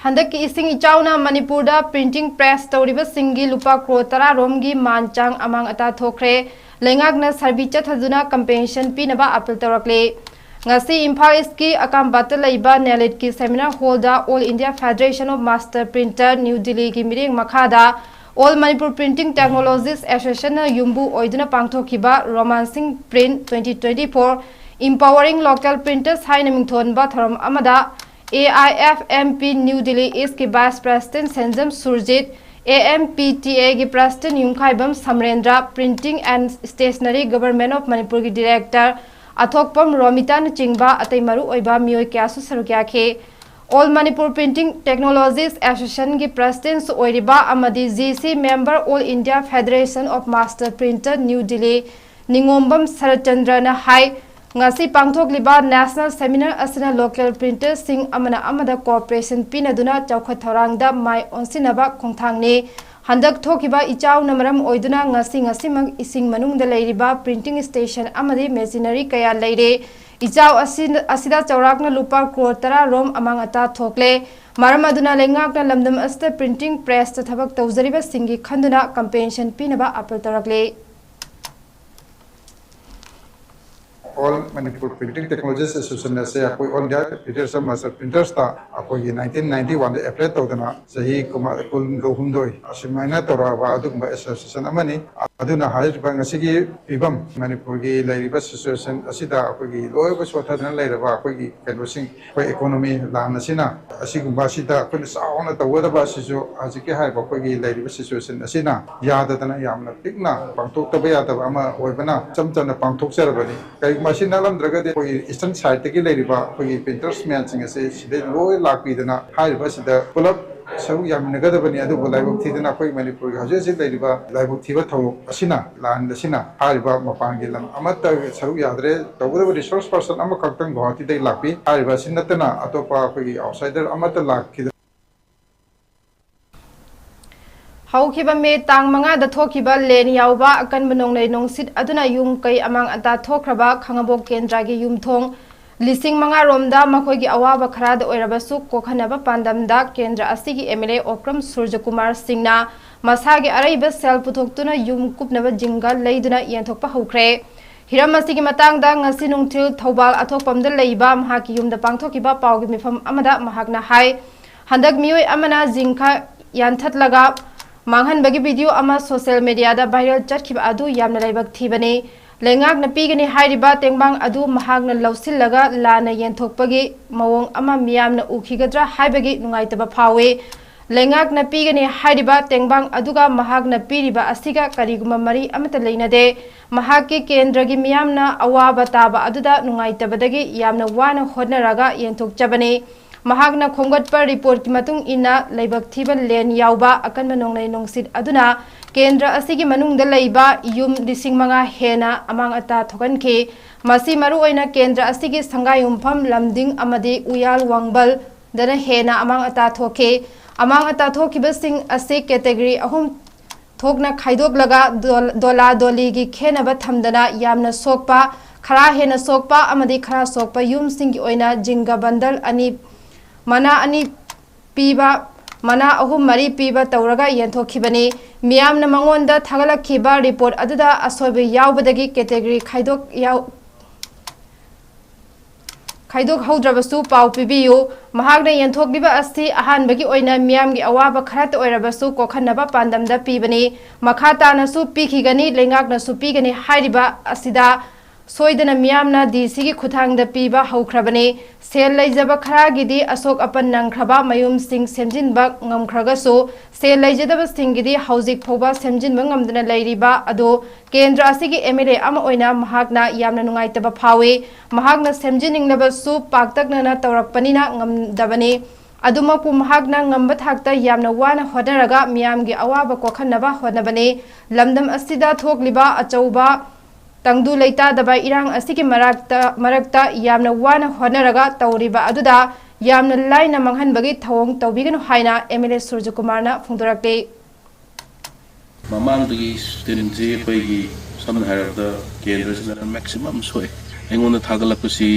Handak ising ichauna Manipur da printing press tawriba singi lupa crore 10 romgi manchang amang ata thokre lengakna sarbi chathaduna compensation pinaba appeal tawrakle ngasi Imphal East ki Akambata laiba Nelit ki seminar hall da All India Federation of Master Printer New Delhi ki mireng makhada All Manipur Printing Technologies Association na yumbu oiduna pangthokiba Romancing Print 2024 Empowering Local Printers haina mingthonba tharam amada AIFMP New Delhi East ki Vice President Senjam Surjit, AMPTA ki President 𝗍𝗵𝗀𝗏 Samrendra, Printing and Stationery Government of Manipur ki Director, Athokpam Romita na chingba atay maru oiba miyoi kyasu sarukyakhe. All Manipur Printing Technologies Association ki President oiriba amadi GC Member All India Federation of Master Printer New Delhi, Ningombam Sarachandra na hai, ngasi pangthokliba national seminar asina local printers sing amana amada cooperation pinaduna chawkhat thorangda mai onsinaba khongthangni handak thokiba ichaw namaram oiduna ngasi ising manungda leiriba printing station amadi machinery kaya leire ichaw asida chawrakna lupa crore 10 rom amang ata thokle maram aduna lengakna lamdam asta printing press ta thabak tawjariba singi khanduna compensation pinaba appeal tarakle All Manipur Printing Technologies Association ne se koi on dia printers master printers ta koi 1991 de apply tawdana sahi kul gohumdoi asimaina torawa adugba association amani aduna haiba ngasigi pibam Manipur gi lairiba situation asida koi gi loiba sothadana lairaba koi gi kenosing koi economy lana sina asigumba sida koi sauna tawada ba sisu ajike haiba koi gi lairiba situation asina yadadana yamna tikna pangtok tabaya taba ama oibana chamchana pangtok serabani kai machine alam dragade koi eastern side teki leiriba koi printers man singa se side loi lakpidana haiba sida pulap saru yaminagadabani adu laibok thidana koi Manipur haje se leiriba laibok thiba thau asina lan asina haiba mapangi lam amata saru yadre tawada resource person ama kaktang Guwahati dai lakpi haiba sinatana atopa koi outsider amata lakki Haukiba me tang manga da thokiba len yauba akan benong nei nongsit aduna yum kai amang ata thokraba khangabok kendra gi yum thong lising manga romda makhoi gi awaba khara da oirabasu kokhanaba pandamda kendra asigi MLA Okram Surjakumar Singhna masagi araiba sel puthoktuna yum kupnaba jinga leiduna yenthokpa hokre hiram asigi matangda ngasi nungthil thobal athokpamda leiba mahaki yumda pangthokiba pawgi mifam amada mahakna hai handak mioi amana jingkha yanthatlaga Manghan bagi video ama social media da viral chatkiba adu yamna laibak thibani lengak na pigani hairiba tengbang adu mahagna lausillaga lana yenthokpagi mawong ama miyamna ukhigadra haibagi nungaitaba phawe lengak na pigani hairiba tengbang aduga mahagna piriba asiga kariguma mari amata leinade mahaki kendragi miyamna awaba taba aduda nungaitabadagi yamna wana hodnaraga yenthokchabani mahagna khongatpa report ki matung ina laibak thiba len yauba akanba nonglei nongsit aduna kendra asigi manungda leiba yum lising manga hena amang ata thokanki masi maru oina kendra asigi sangayumpham lamding amadi uyal wangbal dana hena amang ata thoke amang ata thokibasing ase category ahum thokna khaidok laga dola doli gi khenaba thamdana yamna sokpa khara hena sokpa amadi khara sokpa yum sing gi oina jinga bandal ani mana piba mana ahum mari piba tauraga yenthokibani miyamna mangonda thagalakhiba report aduda asobe yaubadagi category khaidok haudrabasu pau pibiyu mahagna yenthokbiba asti ahanbagi oina miyamgi awaba kharat oirabasu kokhanaba pandamda pibani makhata nasu pikhigani lengakna su pigani hairiba asida soidana miyamna DC gi khuthangda piba haukrabani sel leijaba kharagidi asok apan nangkraba mayum sing semjinba ngamkhragasu sel leijadaba singidi haujik phoba semjinba ngamdana leiriba ado kendra asigi MLA ama oina mahagna yamna nungaitaba phawi mahagna semjiningnabasu paktaknana tawrakpanina ngamdabani adumapu mahagna ngamba thakta yamna wana hodaraga miyamgi awaba kokhanaba hodnabani lamdam asida thokliba achauba tangdu leita daba irang asiki marakta yamna wana honaraga tawriba aduda yamna laina manghanbagi thawong tawbiganu haina MLA Surjakumarna phungdorakte mamangdagi studentji pagi samna harada kendra maximum soi engona thagalapasi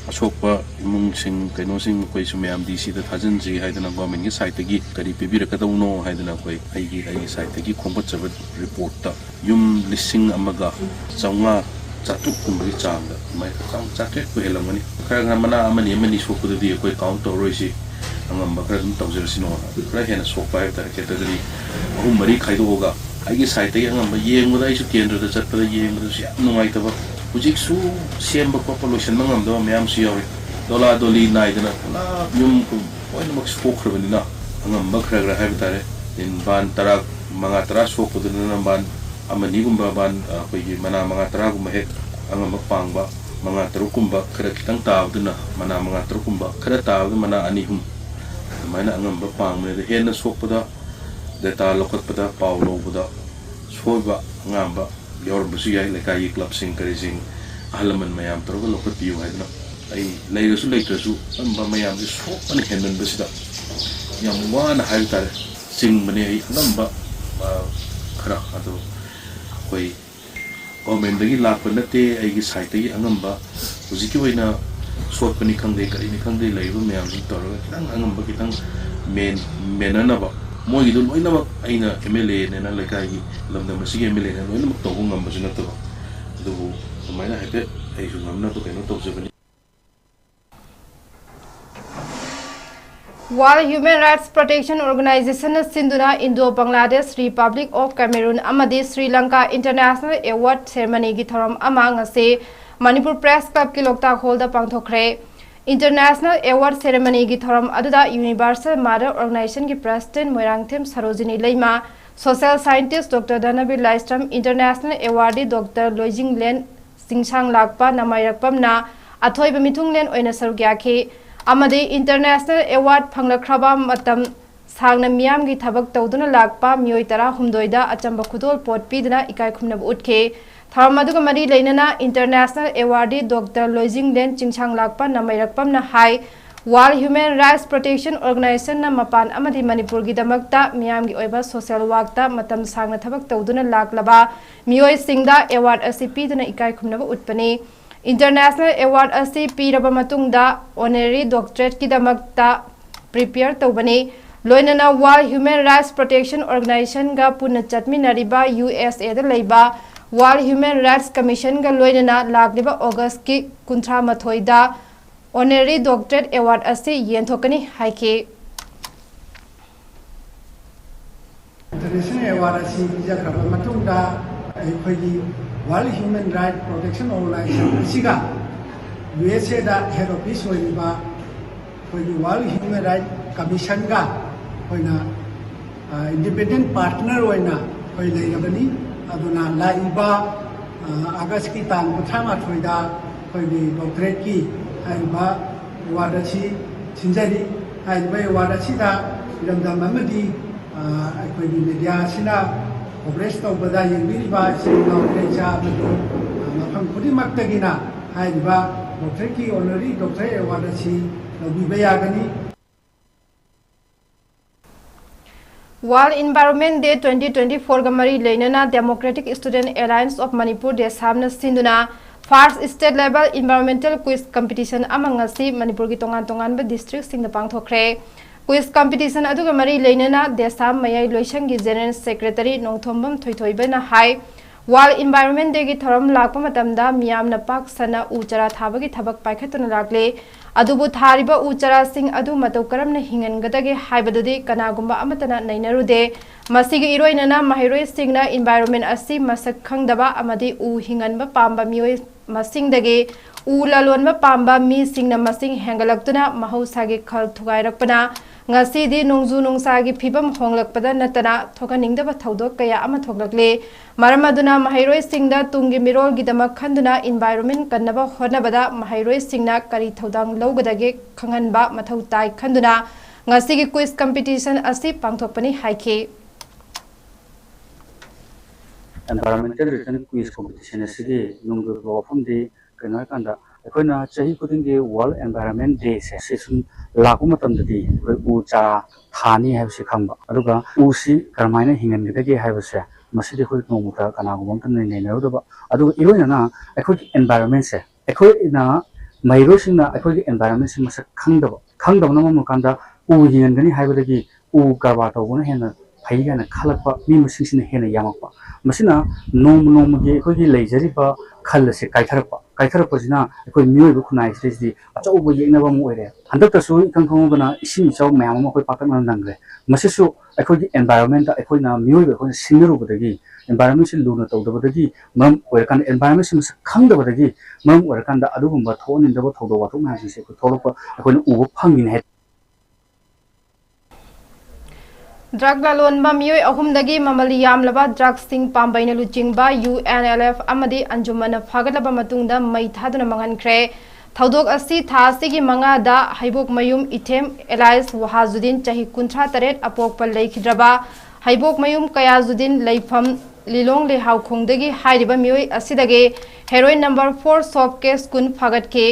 asokpa imungsing kainosing koi sumyam DC da thajanji haidana government gi site gi kari pibirakadawno haidana koi aigi site gi khombatchaba report ta yum lising amaga chawnga chatuk kumbri changda mai chang chatek ko helamani khara mana amani sokudadi koi count toroisi angamba khara dum tawjersino khara hena sokpa ta category ahum mari khaidoga aigi site gi angamba yengmuda isu kendra da chatpada yengmuda sia nungai taba Ujik su siemba ko pollution mangamdo mayam siyawi dola doli naidana la yum ko oina mak spokhrabani na angam bakhra habitare in ban tarak manga tara sokuduna ban amani gumba ban koigi mana manga tara gumba he angam pangba manga tarukumba khara kitang taawduna mana manga tarukumba khara taawdu mana anihum mana angam pangme de hena sokpada data lokatpada pawlobuda soiba ngamba your busiya lekai club sing karising ahalaman mayam toroga lokat piu haidna ai leiresu leitresu amba mayam ji sok ani hendan besida yang wana haidar sing mane ai namba khara ado koi government dagi lakpa nate ai gi site gi angamba hujiki waina sok pani khangde kari ni khangde leiru mayam ji toroga kitang angamba kitang menanaba moi do loina mak aina MLA nena lekai lamda masigi MLA nena loina mak tawong ngamba jina to do maina hete ai su ngamna to keno to sebani World Human Rights Protection Organization Sinduna Indo-Bangladesh Republic of Cameroon amadi Sri Lanka International Award Ceremony gi thoram ama ngase Manipur Press Club ki Loktak Hall da pangthokre International Award Ceremony gi thoram aduda Universal Mother Organization gi President Moirangthem Sarojini Leima Social Scientist Dr. Dhanavi Laistram International Awardee Dr. Loijing Len Singsang Lakpa Namairakpamna Athoiba Mithung Len oina sarugyakhi amadi International Award phanglakraba matam sangna miyam gi thabak tawduna lakpa mioi tara humdoida achamba khudol pot pidna ikai khumnab utke Tharamaduga Mari Lainana International Awardee Dr. Loijing Len Singsang Lakpa Namairakpamna Hai World Human Rights Protection Organization na mapan amadi Manipur gi damakta miyam gi oiba social work ta matam sangna thabak tawduna laklaba mioi singda award asi pidna ikai khumnaba utpani International Award asi piraba matungda honorary doctorate ki damakta prepare tawbani loinana World Human Rights Protection Organization ga punna chatminariba USA da leiba World Human Rights Commission ga loinana lagliba August ki kunthra mathoida honorary doctorate award asi yenthokani haike International Award asi jakhaba matungda khoigi World Human Rights Protection Organization siga USA da head office hoiba khoigi World Human Rights Commission ga hoina independent partner hoina hoi leirabani aduna laiba August ki tang 38 thoida khoigi doctorate ki haiba award asi ꯊꯤꯟꯖꯔꯤ ꯍꯥꯏꯔꯤꯕ award ꯑꯁꯤꯗ ꯏꯔꯝꯗꯝ ꯑꯃꯗꯤ ꯑꯩꯈꯣꯏꯒꯤ media ꯑꯁꯤꯅ coverage ꯇꯧꯕꯗ ꯌꯦꯡꯕꯤꯔꯤꯕ ꯏꯆꯤꯜ ꯏꯅꯥꯎ ꯏꯆꯥ ꯑꯃꯁꯨꯡ ꯃꯐꯝ ꯈꯨꯗꯤꯡꯃꯛꯇꯒꯤꯅ ꯍꯥꯏꯔꯤꯕ ꯗꯣꯛꯇꯔꯒꯤ ꯑꯣꯅꯔꯤ ꯗꯣꯛꯇꯔ ꯑꯦꯋꯥꯔꯗ ꯑꯁꯤ ꯂꯧꯕꯤꯕ ꯌꯥꯒꯅꯤ꯫ World Environment Day 2024 ga mari leinana Democratic Student Alliance of Manipur Desamna sinduna First State Level Environmental Quiz Competition ama ngasi Manipur gi tongan ba district singda pangthokre quiz competition aduga mari leinana Desam mayai loisang gi General Secretary Nongthombam Thoithoibana hai World Environment Day gi thoram lakpa matamda miyamna pak sana uchara thaba gi thabak paikhatuna lakle adubu thariba uchara sing adu matau karamna hingangadage haibadudi kanagumba amatana nainarude masigi iroinana mahiroi singna environment asi masak khangdaba amadi u hinganba pamba mioi masingdage u lalonba pamba mi singna masing hengalaktuna mahausagi khal thugairakpana ngasidi nongju nongsagi phibam honglakpada natana thokaningdaba thaudok kaya ama thoklakle maramaduna mahiroi singda tungi mirol gidamak khanduna environment kannaba honabada mahiroi singna kari thodang lowgadage khanganba mathau tai khanduna ngasigi quiz competition asi pangthokpani haike environmental written quiz competition asigi nungdu rofumdi kanoi kanda akoina chahi kudingi world environment day session laku matamdadi u cha thani haibse khamba aduga u si karmaina hingangadage haibse masidi khoi nomuta kanagumam tan nei naruba aduga iroina akhoi environment se akhoi na mairo singna akhoi environment se masak khangdaba na mamukanda u hingangani haibadagi u karba tawuna hena phaiga na khalakpa mi musingsina hena yamakpa masina nomagi akhoi leijariba khallase kaitharapasina akhoi miyoi khunai sidi achauba yengnaba mu oire handaktasu ikangkhongobana isim chau mayam ma khoi patakna nangre masisu akhoi environment akhoi na miyoi akhoi sinarubadagi environment sin luna tawdabadagi mam oirkan environment sin khangdabadagi mam oirkan da adugumba thonindaba thawdo watu ma se ko tholopa akhoi ubu phangin he Drug lalonba miyoi ahumdagi mamali yamlaba drug sing pambaina luchingba UNLF amadi anjumana phagalaba matungda mai thaduna mangankhre thaudok asi tha asigi manga da haibok mayum ithem Elias Wahazudin chahi 93 apokpa leikidraba haibok mayum Kayazudin leifam lilong le haukhongdagi hairiba miyoi asidage heroin number 4 soft case kun phagatke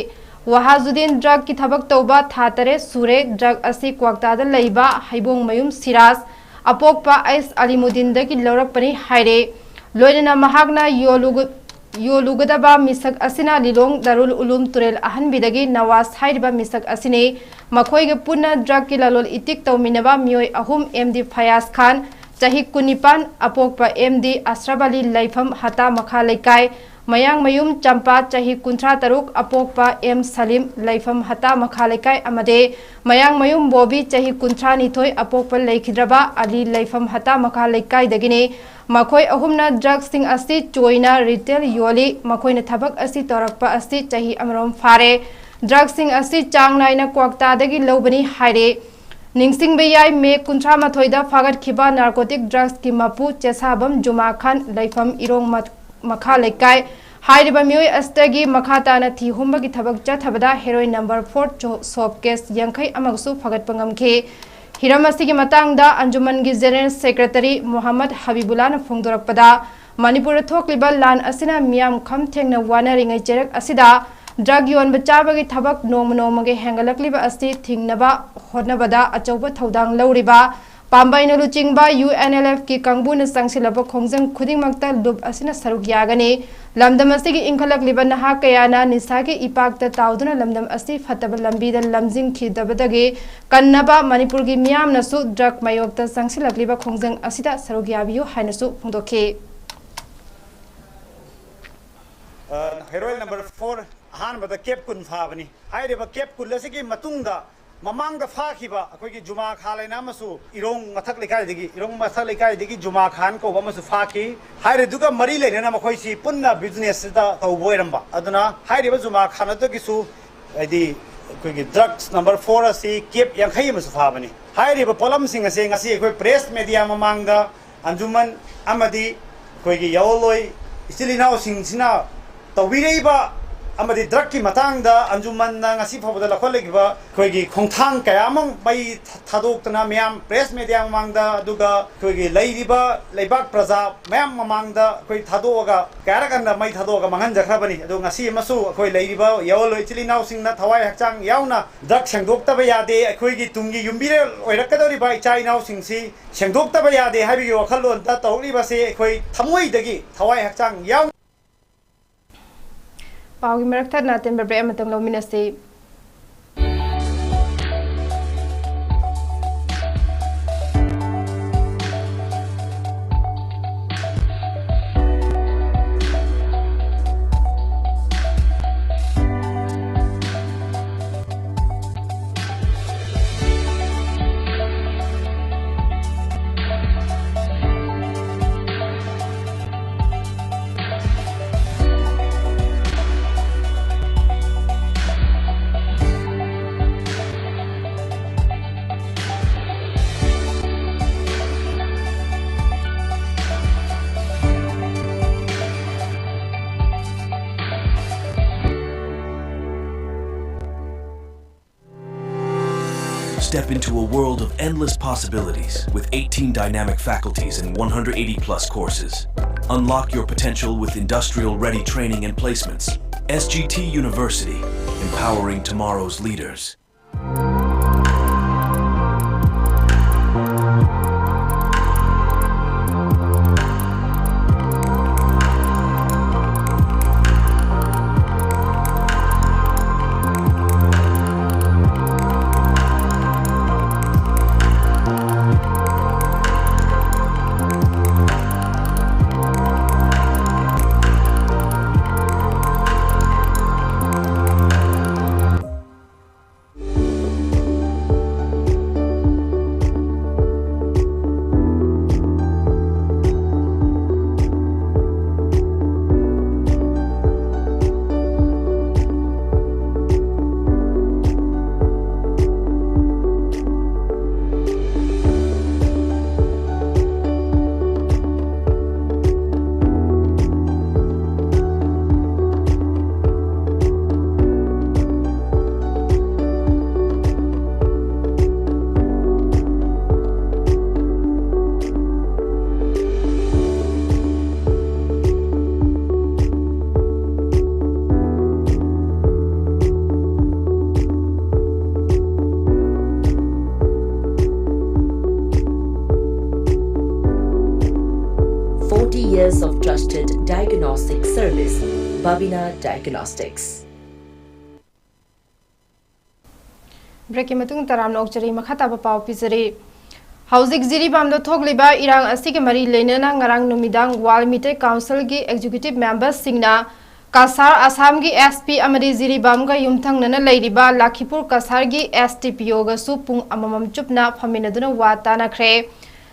Wahazudin drug ki thabak tauba thatare sure drug asi kwakta da leiba haibong mayum Siras apokpa Ais Alimudin dagi lawrakpani haire loinana mahagna yolugadaba misak asina lilong Darul Ulum Turel ahanbidagi Nawaz hairiba misak asine makhoiga punna drug ki lalol itik tawminaba miyoi ahum MD Fayaz Khan chahi 19 apokpa MD Asrabali laifam hata makha laikai Mayang mayum champa chahi 93 apokpa M Salim laifam hata makha laikai amade mayang mayum Bobby chahi 92 apokpa leikidraba Ali laifam hata makha laikai dagine makhoi ahumna drugs sing asi choina retail yoli makhoina thabak asi torakpa asi chahi amrom fare drugs sing asi changnaina kwakta dagi lobani haire ningsing beyai me 93 da fagat khiba narcotic drugs ki mapu chesabam Juma Khan laifam irong makha laikai hairiba miyoi astagi makhatana thi humbagi thabak chathabada heroin number 4 soft case yankhai amagsu phagat pangamkhe hiramasi gi matangda anjuman gi general secretary Muhammad Habibullah na phongdorakpada Manipur thokliba lan asina miyam kham thengna wanaringai cherak asida drug yon bachaba gi thabak nomage hengalakliba asti thingnaba honabada achauba thodang lawriba Pambaina luchingba UNLF ki kangbuna sangsilaba khongjang khudingmakta lup asina saruk yagani lamdam asigi inkhalak liba naha kayana nisagi ipakta tauduna lamdam asti fataba lambida lamjing khidabadagi kannaba Manipur gi miyam nasu drug mayokta sangsilak liba khongjang asida saruk yabiyu hainasu phongdokhe heroin number 4 ahanbada cap kun phabani hairiba cap kun lasigi matungda Mamang da Fakiba, Akogi Juma Khalai Namasu, Irong Matak Likadigi, Irong Matak Likadigi, Juma Khan, Kobamasu Faki, Hire Duga Marile, Namakoisi, Punna business da Boyramba, Aduna, Hire Juma Khanatagisu, the drugs number 4 see, keep Yankayamus Fabani. Hire Polam Singer saying, I see a press media Mamanga, Anjuman, Amadi, Kogi Yoloi, still now sings now, the Vireba. amadi drug ki matang da anjuman na ngasi phobada lakhol legiba khoi gi khongthang kaya among bai thadok tana myam press media mang da duga khoi gi leiriba leibak praja myam mamang da khoi thadoga kara kan da mai thadoga mangan jakhrabani adu ngasi masu khoi leiriba yawloi chili naw sing na thawai hakchang yauna drug sengdok ta ba yade khoi gi tungi yumbire oirakadori bai chai naw sing si sengdok ta ba yade habi gi wakhalon ta tawri ba se khoi thamoi dagi thawai hakchang yaw Pau gi merak thar na tem bre amatang lo minase Step into a world of endless possibilities with 18 dynamic faculties and 180+ courses. Unlock your potential with industrial-ready training and placements. SGT University, empowering tomorrow's leaders. Years of trusted diagnostic service, Babina Diagnostics. Break matung taram nokchari makhata ba pau pizari. Hauzik Jiribam do thogliba irang asige mari lenana ngarang numidang Walmite Council gi executive members singna Kasar Assam gi SP amadi Jiribam ga yumthang nana leiriba Lakhipur Kasar gi STPO ga su pung amamam chupna phaminaduna wata na khre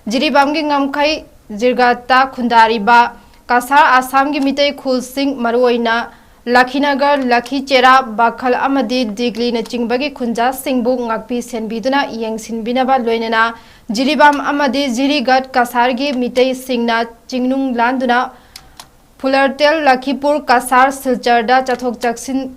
Jiribam gi ngamkhai Jirgata Khundariba Kasar Assam gi mitei khul sing maroina Lakhinagar Lakhichera Bakhal amadi Digli na chingbagi khunja singbu ngakpi senbiduna yengsinbinaba loinana Jiribam amadi Jirigat Kasar gi mitei singna chingnung landuna Pulartel Lakhipur Kasar Silcharda chathok chaksin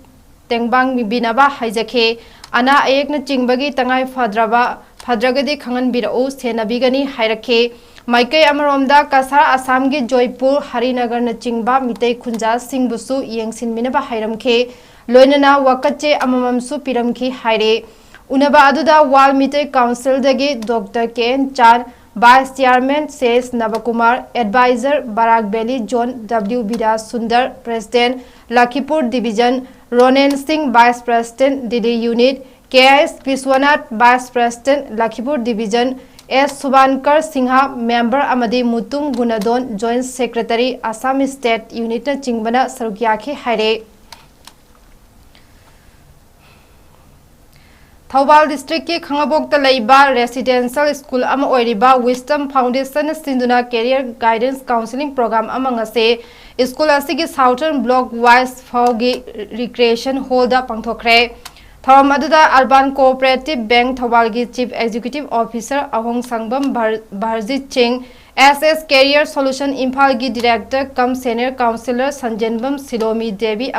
tengbang mibinaba haijake ana ayek na chingbagi tangai fadragadi khangan birau senabigani hairake Maikai Amaromda Kasar Assam gi Joypur Harinagar na chingba mitei khunja singbusu yengsin minaba hairamke loinana wakache amamam su piramki haire unaba aduda wal mitei council dagi Dr. 𝗂𝐿𝐸 Vice Chairman Says Navakumar Advisor Barak Belly John W. Bida Sundar President Lakhipur Division Ronen Singh Vice President Delhi Unit KS Viswanath Vice President Lakhipur Division S. Subankar Singha Member Amadi Mutum Gunadon Joint Secretary Assam State Unit na Chingbana Sarukyakhe haire Thawbal District ki Khangabokta leiba Residential School ama oiriba Wisdom Foundation sinduna Career Guidance Counseling Program amang ase School asigi Southern Block Wise Faugi Recreation Hall da pangthokre Thawam aduda Urban Cooperative Bank Thawbal gi Chief Executive Officer Ahong Sangbam Bharjit Ching SS Career Solution Imphal gi Director cum Senior Counselor 𝗠𝗔𝗡𝗪𝐸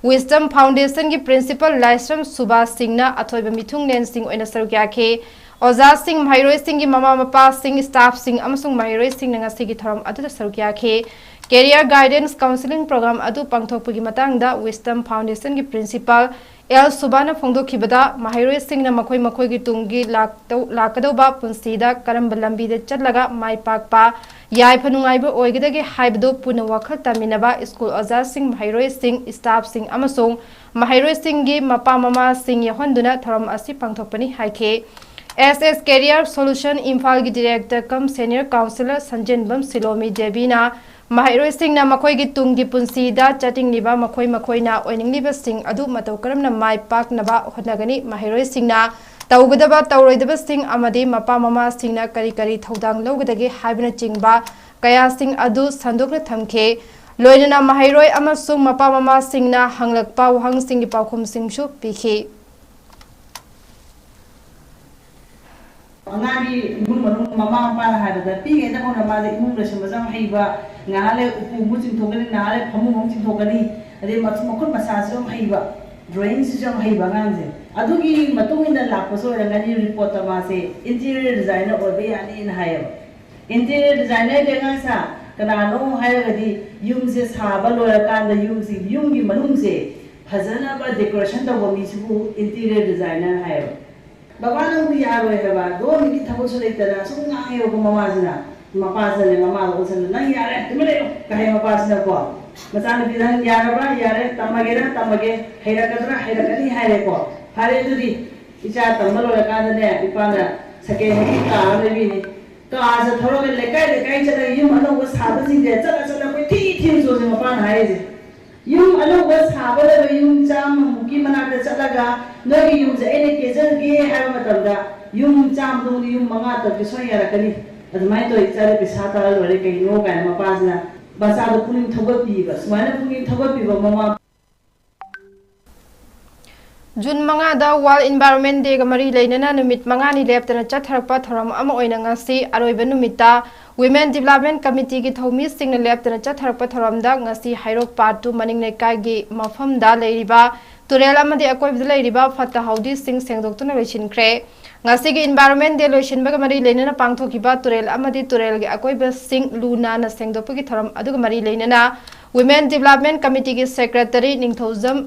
𝐭 Foundation gi Principal Laisram Subha Singna athoiba mithung nen sing oina saruk yakhe Oza Singh Mahairoi Singh gi mama mapa Singh staff Singh amasung Mahairoi Singh nga sigi thoram adu saruk yakhe Career Guidance Counseling Program adu pangthokpagi matangda Wisdom Foundation gi Principal El Subana Fongdokhibada Mahairoi Singh na makhoi gi tunggi lakadauba punsida karamba lambi de chatlaga mai pakpa yai phanungaiba oigidagi haibdo puna wakhal taminaba school Oza Singh Mahairoi Singh staff Singh amasung Mahairoi Singh gi mapa mama Singh yahonduna thoram asi pangthokpani haike SS Career Solution Imphal gi Director cum Senior Counselor 𝗠𝗔𝗡𝗪𝐸 na Mahairoi Singh na makhoi gi tunggi punsida chatting liba makhoi na oining liba Singh adu matau karamna mai paknaba hotnagani Mahairoi Singh na taugadaba tauroidaba Singh amadi mapa mama Singh na kari thodang lowgadagi haibna chingba kaya Singh adu sandokna thamkhe loinana Mahairoi amasung mapa mama Singh na hanglakpa wahang Singh gi paukhum Singh pikhi Angani imun manung mama mapa hada da pi ngeda kona ma de imun resem bazang haiba ngale upu mu jing thogani ngale phamu mu jing thogani ade makon massage rom haiba drawing jam haiba nganje adugi matung inda lakpaso rangani report ma se interior designer orbe yani in hayaba interior designer de ngasa kana no hayagadi yum se saba loya kanda yum gi manung se phajana ba decoration ta bomi su interior designer hayaba Baba nang biyaro ya ba do mi thabo sule tara so nga ayo ko mama sina mapa sale mama ko sale nang yare tumele kahe mapa sina ko masana bidan yare tamage haira kadi haire ko hare dudi icha tamalo la ka ne ipana sake ni ka ne bi ni to aja thoro le kai chada yum ano ko saba sing de chala ko ti so mapa na haye Yung ano was habala yung jam muki manada chalaga nagi yung sa ene kejan ge haba matamda yung jam dong yung mga to kiso yara kani admai to ichare pisa ta lore kai no kai mapasna basa do puning thogopi ba sumana puning thogopi ba mama June manga da World Environment Day ga mari leinana numit manga ni leptana chatharakpa thoram ama oina ngasi aroiba numita Women Development Committee ki thomi sing na leptana chatharakpa thoram da ngasi hairok part 2 maning lekai gi mafam da leiriba turel amadi akoibda leiriba fatta haudi sing sengdoktuna loisinkhre ngasi gi Environment Day loisinba ga mari leinana pangthokiba turel amadi turel gi akoiba sing luna na sengdokpa ki thoram aduga mari leinana Women Development Committee ki Secretary Ningthozam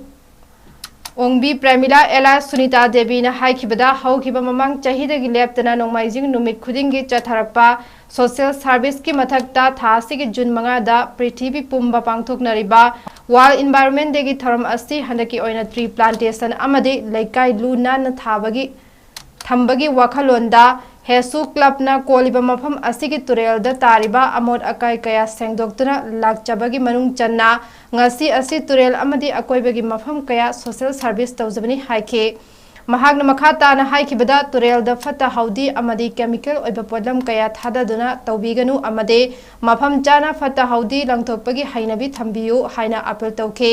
Ongbi Premila Ela Sunita Devi na haikibada haukiba mamang chahida gi leptana nongmaijing numit khudingi chatharakpa Social Service ki mathakta thasi gi June manga da Prithvi pumba pangthoknariba World Environment Day gi thoram asi handaki oina tree plantation amadi laikai luna na thambagi wakhalonda Hesu Club na koliba mafam asigi turel da tariba amod akai kaya sengdoktuna lakchabagi manung channa ngasi asi turel amadi akoibagi mafam kaya social service tawjabani haike mahagna makhata na haikibada turel da fata haudi amadi chemical oiba podlam kaya thadaduna tawbiganu amade mafam chana fata haudi langthokpagi hainabi thambiyu haina apel tawke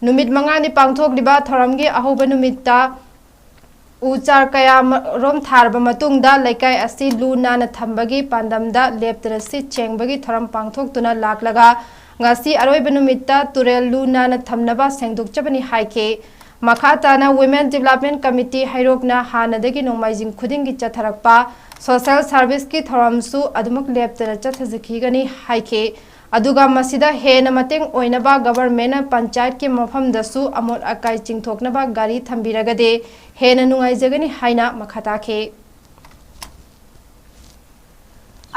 numit mangani pangthokliba thoramgi ahoba numitta Uchar kaya rom tharba matungda laikai asi luna na thambagi pandamda leptrasi chengbagi thoram pangthoktuna laklaga ngasi aroiba numitta turel luna na thamnaba sengdokchabani haike makhata na Women Development Committee hairokna hanadagi nongmaijing khudingi chatharakpa social service ki thoramsu adumak leptana chathajikigani haike aduga masida hena mateng oinaba government panchayat ki mafam dasu amot akai chingthoknaba gari thambiragade hena nungai jagani haina makhata khe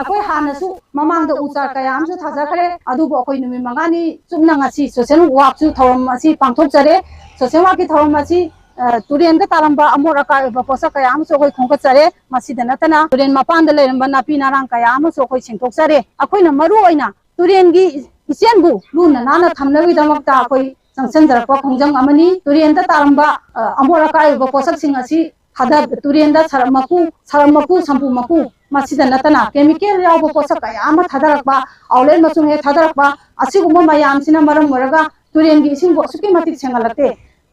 akoi hanasu mamangda uchar kayam su thajakare adubo akoi numi mangani chumna ngasi social work su thoram asi pangthok jare social work ki thoram asi turenda taramba amor akai ba posa kayam su akoi khongka jare masida natana turen mapanda leramba napi narang kayam su akoi singthok jare akoi na maru oina turengi isianbu luna nana thamnawi damakta akoi sanction jarakpa khongjang amani turenda taramba amor akai ba posak sing asi hada turenda saramaku sampumaku masida natana chemical yaw ba posak ayama thadarakpa outlet masung he thadarakpa asiguma mayam sina maram moraga turengi ising bo suki matik sengalate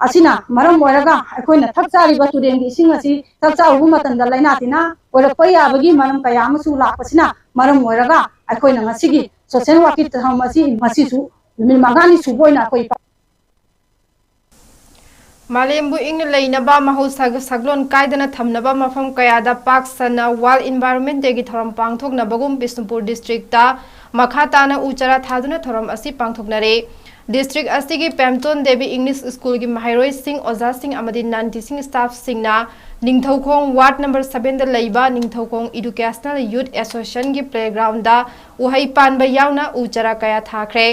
asina maram oiraga akoina thakchariba turengi ising asi thakcharubu matanda laina tina oirakpa yabagi maram kaya amasu lakpasina maram oiraga akoina ngasigi social work ki thamasi masisu numil magani suboina akoi Malembu ing leinaba mahausaga saglon kaidana thamnaba mafam kayada pak sana wal environment degi thoram pangthoknabagum Bisnupur district ta makhatana uchara thaduna thoram asi pangthoknare district asigi Pemton Devi English School gi mahairoi sing oza sing amadi non teaching staff singna Ningthaukhong ward number 7 da leiba Ningthaukhong Educational Youth Association gi playground da uhai panba yauna uchara kaya thakre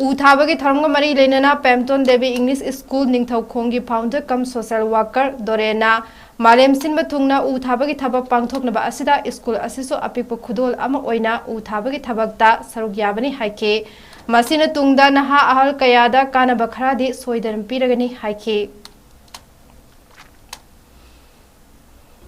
Uthabagi Tharanga Mari Lenana Pemton Devi English School Ningthaukhong gi founder cum social worker Dorena Malem Sinba Thungna Uthabagi Thabak Pangthoknaba asida school asiso apikpo khudol ama oina Uthabagi Thabakta saruk yabani haike Masina Tungda Naha Ahal Kayada Kana Bakharadi Soidan Piragani haike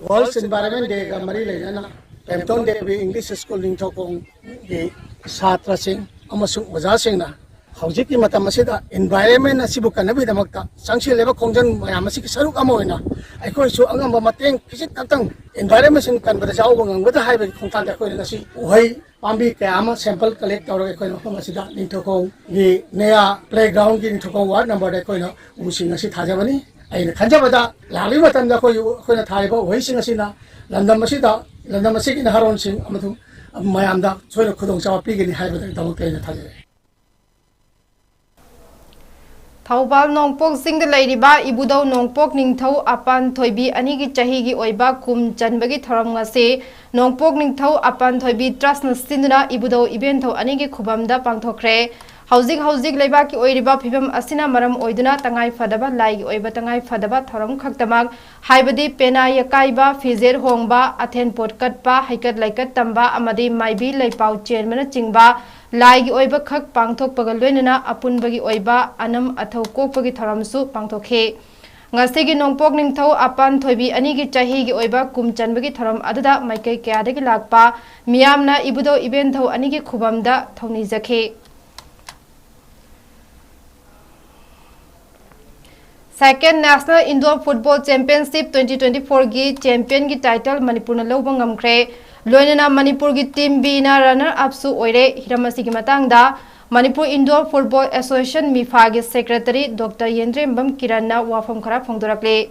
World Environment Day ka Mari Lenana Pemton Devi English School Ningthaukhong gi Satra Singh amasung Oza Singh na Hawjiki matamasida environment asibu kanabi damakta sangsi leba khongjan mayamasi ki saruk amoina aikoi su angamba mateng kisit tatang environment sin kan bada jaw bangang bada haibe khongtan da koi ngasi uhai pambi kayama sample collect tawra koi no masida Ningthaukhong gi neya playground gi Ningthaukhong ward number da koi no using asi thajabani aina khanjabada lali matam da koi na thaiba uhai sing asina landam masigi na haron sing amatu mayamda soina khudong chawa pigini haibe da damakta ina thajare Thaubal Nongpok Sing the Ladiba Ibudau Nongpok Ningthau Apan Thoibi Anigi Chahigi Oiba Kum Chanbagi Thoram Ngase Nongpok Ningthau Apan Thoibi Trust Sinduna Ibudau Ibentho Anigi Khubamda Pangthokre Housing Leba ki Oiriba Phibam Asina Maram Oiduna Tangai Fadaba Lai Oiba Tangai Fadaba Thoram Khaktamag Haibadi Pena Yakaiba Fizer Hongba Athen Potkatpa Haikat Laikat Tamba Amadi Maibi Laipau Chairman Chingba Lai oiba khak pangthok pagalwenana apunbagi oiba anam athau kokpagi tharamsu pangthokhe ngasigi nongpok ningthau apan thoibi anigi chahi gi oiba kumchanbagi tharam adada maikai kyadagi lakpa miyamna ibudo event thau anigi khubamda thongni jakhe Second National Indoor Football Championship 2024 gi champion gi title Manipur na lobang ngamkhre Loinana Manipur gi team B na runner up su oire hiramasi gi matangda Manipur Indoor Football Association MIFA gi secretary Dr. Yendrembam Kiran na wafam khara phongdorakle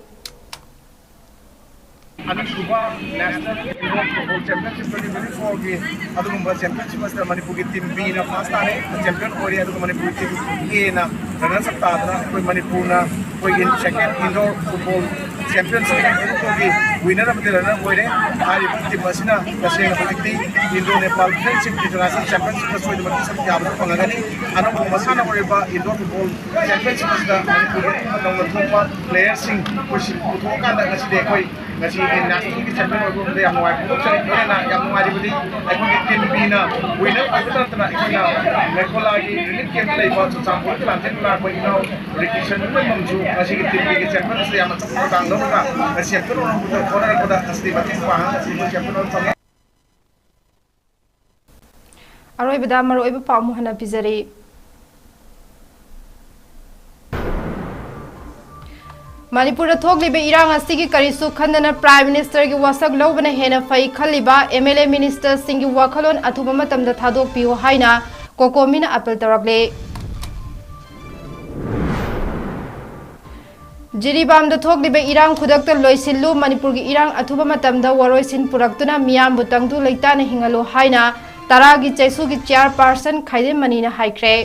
Anasuba National Indoor Football Championship 2024 gi adumba championship master Manipur gi team B na first tane champion ori adu Manipur team A na runner up ta koi Manipur na koi in second indoor football championship gi winner of the runner oire Aribam team asina kasena politikti Indo Nepal friendship international championship ka soid mati sam yabu pangagani anu masana oriba indoor football championship da Manipur nong thongpa players sing kusi uthoka da ngasi de koi ngasi national champion oibo de amwai puk chari na yamwai dibudi aikon gi team B na winner ajata tana ikona mekola gi relief camp leiba champur ki lanten la koi no recreation mamju ngasi gi team B gi champion se yama chapur dang no ka ngasi champion orang putar corner ko da asli batis pa ngasi champion orang Aroi bada maroi ba pamu hana pizari Manipur thokliba irang asigi karisu khandana Prime Minister gi wasak lobana hena fai khaliba MLA Minister singi wakhalon athuba matamda thadok piu haina kokomina apel tarakle Jiribam da thokliba irang khudakta loisillu Manipur gi irang athuba matamda waroisin puraktuna miyam butangtu leitana hingalo haina taragi chaisu gi chairperson Khaide Manina haikre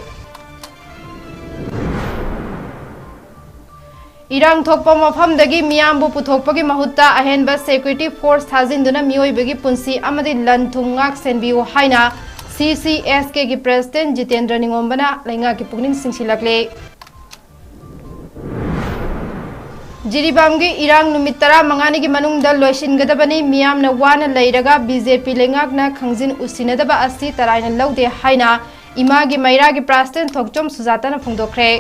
Irang thokpa mafamdagi miyambu puthokpagi mahutta ahenba security force thajinduna miyoibagi punsi amadi lanthum ngak senbiu haina CCSK gi president Jitendra Ningombana lenga ki pugning singsilakle Jiribam gi irang numit 15 gi manungda loisingadabani miyamna wana leiraga BJP lengakna khangjin usinadaba asi taraina lawde haina imagi maira gi president thokchom sujata na phongdokre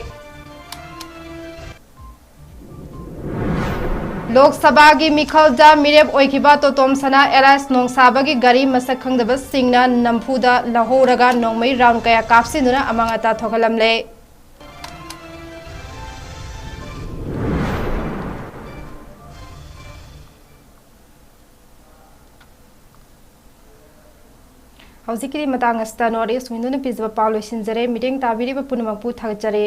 Lok Sabha gi Mikhalda Mireb Oikiba Totom Sana Elas Nong Sabha gi gari masak khangdaba singna Nampuda Lahoraga Nongmai round kaya kapsinuna amangata thogalamle ꯍꯧꯖꯤꯛꯀꯤ ꯃꯇꯥꯡ ꯑꯁꯤꯗ north east ꯋꯤꯟꯗꯣꯅ ꯄꯤꯖꯕ ꯄꯥꯎ ꯂꯣꯏꯁꯤꯟꯖꯔꯦ ꯃꯤꯠꯌꯦꯡ ꯇꯥꯕꯤꯔꯤꯕ ꯄꯨꯝꯅꯃꯛꯄꯨ ꯊꯥꯒꯠꯆꯔꯤ